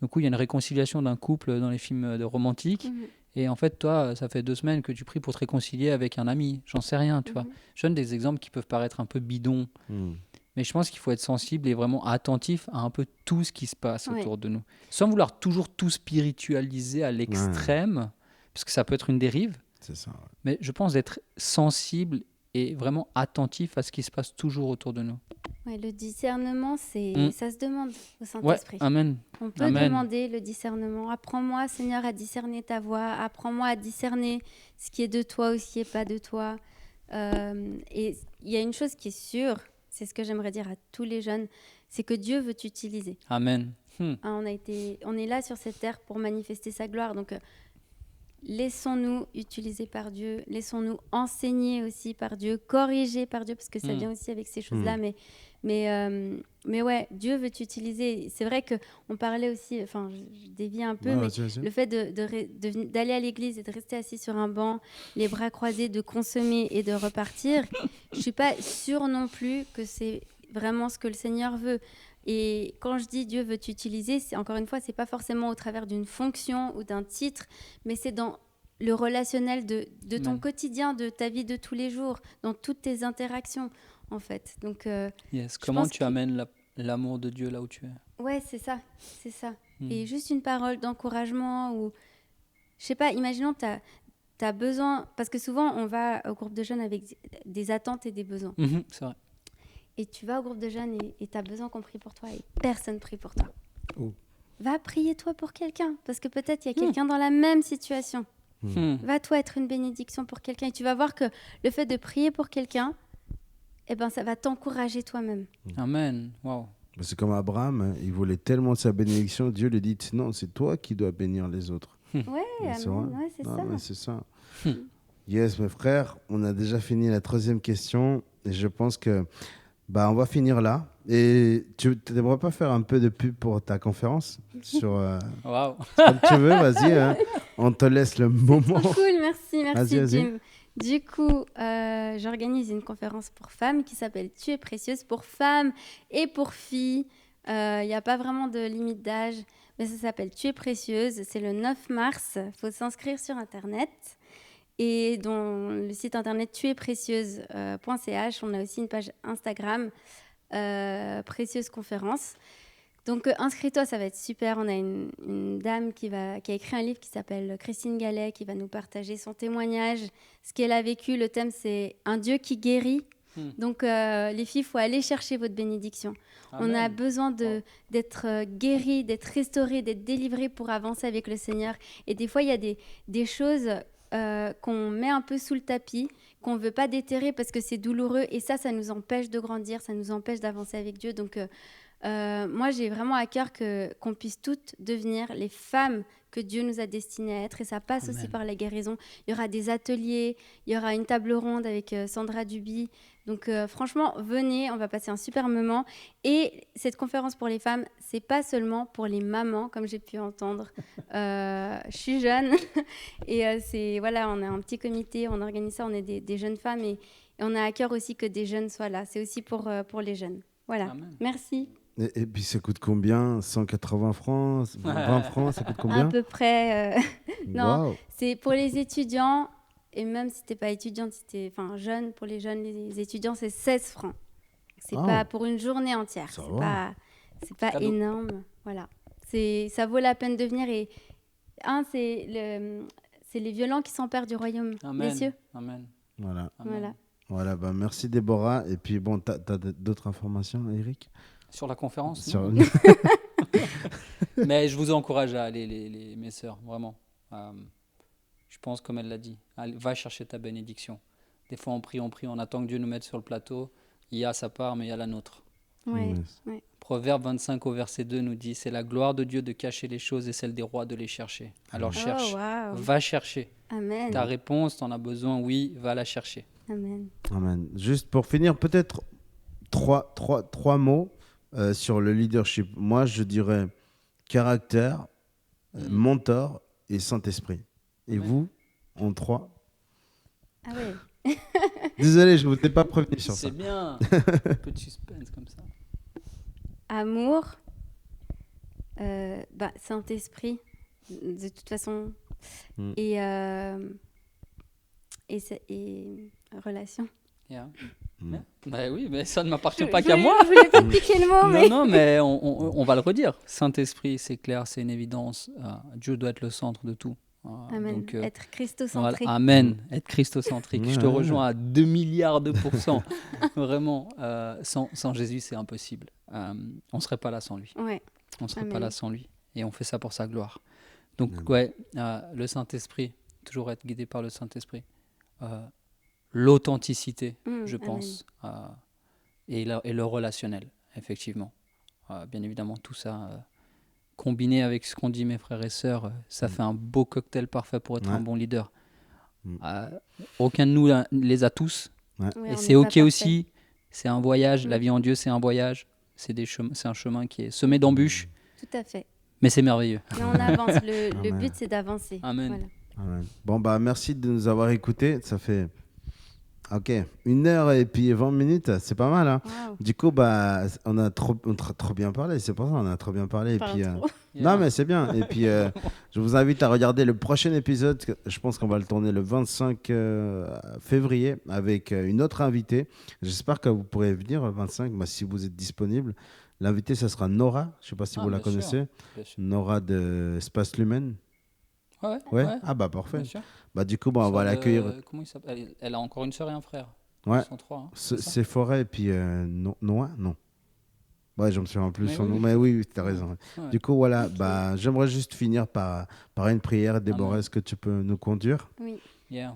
Du coup, il y a une réconciliation d'un couple dans les films romantiques. Et en fait, toi, ça fait 2 semaines que tu pries pour te réconcilier avec un ami. J'en sais rien, tu vois. Je donne des exemples qui peuvent paraître un peu bidons. Mais je pense qu'il faut être sensible et vraiment attentif à un peu tout ce qui se passe autour de nous. Sans vouloir toujours tout spiritualiser à l'extrême, parce que ça peut être une dérive. C'est ça. Mais je pense être sensible et vraiment attentif à ce qui se passe toujours autour de nous. Ouais, le discernement, ça se demande au Saint-Esprit. Ouais, amen. On peut demander le discernement. Apprends-moi, Seigneur, à discerner ta voix. Apprends-moi à discerner ce qui est de toi ou ce qui n'est pas de toi. Et il y a une chose qui est sûre, c'est ce que j'aimerais dire à tous les jeunes, c'est que Dieu veut t'utiliser. Amen. On est là sur cette terre pour manifester sa gloire. Donc, laissons-nous utiliser par Dieu. Laissons-nous enseigner aussi par Dieu, corriger par Dieu, parce que ça vient aussi avec ces choses-là. Mais ouais, Dieu veut t'utiliser. C'est vrai qu'on parlait aussi, enfin, je dévie un peu, mais le fait d'aller à l'église et de rester assis sur un banc, les bras croisés, de consommer et de repartir, je ne suis pas sûre non plus que c'est vraiment ce que le Seigneur veut. Et quand je dis Dieu veut t'utiliser, encore une fois, c'est pas forcément au travers d'une fonction ou d'un titre, mais c'est dans le relationnel de ton quotidien, de ta vie de tous les jours, dans toutes tes interactions, en fait. Donc, comment tu amènes l'amour de Dieu là où tu es? Ouais, c'est ça. Et juste une parole d'encouragement ou, je sais pas, imaginons tu as besoin, parce que souvent on va au groupe de jeunes avec des attentes et des besoins. C'est vrai. Et tu vas au groupe de jeunes et tu as besoin qu'on prie pour toi et personne prie pour toi. Va prier toi pour quelqu'un, parce que peut-être il y a quelqu'un dans la même situation. Va toi être une bénédiction pour quelqu'un et tu vas voir que le fait de prier pour quelqu'un, eh ben, ça va t'encourager toi-même. Amen. Wow. C'est comme Abraham, il voulait tellement de sa bénédiction, Dieu lui dit non, c'est toi qui dois bénir les autres. Ouais, c'est ça. Yes, mes frères, on a déjà fini la 3e question et je pense que on va finir là. Et tu n'aimerais pas faire un peu de pub pour ta conférence sur Wow. comme tu veux, vas-y, hein. On te laisse le moment. Cool, merci Vas-y. Jim. Du coup, j'organise une conférence pour femmes qui s'appelle Tu es précieuse, pour femmes et pour filles. Il n'y a pas vraiment de limite d'âge, mais ça s'appelle Tu es précieuse. C'est le 9 mars. Il faut s'inscrire sur Internet. Et dans le site internet tuesprécieuse.ch, on a aussi une page Instagram, Précieuse Conférence. Donc, inscris-toi, ça va être super. On a une dame qui a écrit un livre qui s'appelle Christine Gallet, qui va nous partager son témoignage, ce qu'elle a vécu. Le thème, c'est un Dieu qui guérit. Donc, les filles, il faut aller chercher votre bénédiction. Amen. On a besoin d'être guéris, d'être restaurés, d'être délivrés pour avancer avec le Seigneur. Et des fois, il y a des choses qu'on met un peu sous le tapis, qu'on ne veut pas déterrer parce que c'est douloureux. Et ça nous empêche de grandir, ça nous empêche d'avancer avec Dieu. Donc, moi, j'ai vraiment à cœur qu'on puisse toutes devenir les femmes que Dieu nous a destinées à être. Et ça passe aussi par la guérison. Il y aura des ateliers, il y aura une table ronde avec Sandra Duby. Donc, franchement, venez, on va passer un super moment. Et cette conférence pour les femmes, c'est pas seulement pour les mamans, comme j'ai pu entendre. Je suis jeune et on a un petit comité, on organise ça, on est des jeunes femmes et on a à cœur aussi que des jeunes soient là. C'est aussi pour les jeunes. Voilà, merci. Et puis ça coûte combien? 180 francs? 20 francs, ça coûte combien? À peu près. Non, Wow. c'est pour les étudiants. Et même si tu n'es pas étudiante, si tu es jeune, pour les jeunes, les étudiants, c'est 16 francs. C'est pas pour une journée entière. C'est pas énorme. Voilà. Ça vaut la peine de venir. Et c'est les violents qui s'emparent du royaume des cieux. Amen. Voilà. Amen. Voilà, merci Déborah. Et puis bon, t'as d'autres informations, Eric? Sur la conférence Mais je vous encourage à aller, mes sœurs, vraiment. Je pense, comme elle l'a dit, va chercher ta bénédiction. Des fois, on prie, on attend que Dieu nous mette sur le plateau. Il y a sa part, mais il y a la nôtre. Ouais. Proverbe 25 au verset 2 nous dit « C'est la gloire de Dieu de cacher les choses et celle des rois de les chercher. » Alors cherche, va chercher. Amen. Ta réponse, t'en as besoin, oui, va la chercher. Amen. Amen. Juste pour finir, peut-être trois mots sur le leadership. Moi, je dirais caractère, mentor et Saint-Esprit. Et vous, en 3? Ah ouais. Désolé, je ne vous ai pas prévenu sur ça. C'est bien. Un peu de suspense comme ça. Amour, Saint-Esprit, de toute façon, et relation. Yeah. Bah oui, mais ça ne m'appartient pas qu'à moi. Je voulais pas piquer le mot, mais... Non, mais on va le redire. Saint-Esprit, c'est clair, c'est une évidence. Dieu doit être le centre de tout. Amen. Donc, être christocentrique. Voilà. Amen. Être christocentrique. Je te rejoins à 2 milliards de %. Vraiment, sans Jésus, c'est impossible. On ne serait pas là sans lui. Ouais. On ne serait pas là sans lui. Et on fait ça pour sa gloire. Donc, le Saint-Esprit, toujours être guidé par le Saint-Esprit. L'authenticité, je pense. Et le relationnel, effectivement. Bien évidemment, tout ça... combiné avec ce qu'on dit, mes frères et sœurs, ça fait un beau cocktail parfait pour être un bon leader. Aucun de nous les a tous. Et c'est OK aussi. C'est un voyage. La vie en Dieu, c'est un voyage. C'est un chemin qui est semé d'embûches. Tout à fait. Mais c'est merveilleux. Mais on avance. Le but, c'est d'avancer. Amen. Voilà. Amen. Bon, merci de nous avoir écoutés. Ça fait... Ok, 1 heure et puis 20 minutes, c'est pas mal. Hein. Wow. Du coup, on a trop bien parlé, c'est pour ça on a trop bien parlé. Et puis, Yeah. Non, mais c'est bien. Et puis, je vous invite à regarder le prochain épisode. Je pense qu'on va le tourner le 25 février avec une autre invitée. J'espère que vous pourrez venir le 25, si vous êtes disponible. L'invitée, ça sera Nora. Je ne sais pas si vous la connaissez. Bien sûr. Nora de Espace Lumen. Ouais. Ah parfait. Bien sûr. Du coup, on va l'accueillir. Comment il s'appelle ? Elle a encore une sœur et un frère. Ouais. Ils sont 3. Hein, C'est Forêt et puis Noah, non. Ouais, je me souviens plus son nom, mais oui, tu as raison. Ouais. Du coup, voilà, j'aimerais juste finir par une prière. Déborah, est-ce que tu peux nous conduire? Oui. Yeah.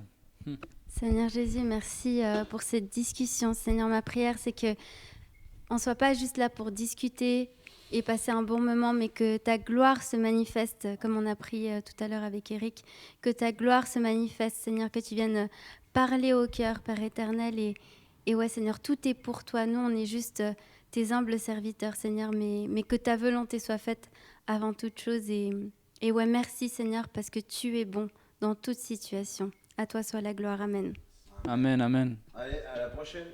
Seigneur Jésus, merci pour cette discussion. Seigneur, ma prière, c'est qu'on ne soit pas juste là pour discuter et passer un bon moment, mais que ta gloire se manifeste, comme on a prié tout à l'heure avec Eric, que ta gloire se manifeste, Seigneur, que tu viennes parler au cœur, Père éternel. Et ouais, Seigneur, tout est pour toi. Nous, on est juste tes humbles serviteurs, Seigneur, mais que ta volonté soit faite avant toute chose. Et ouais, merci, Seigneur, parce que tu es bon dans toute situation. À toi soit la gloire. Amen. Amen, amen. Allez, à la prochaine.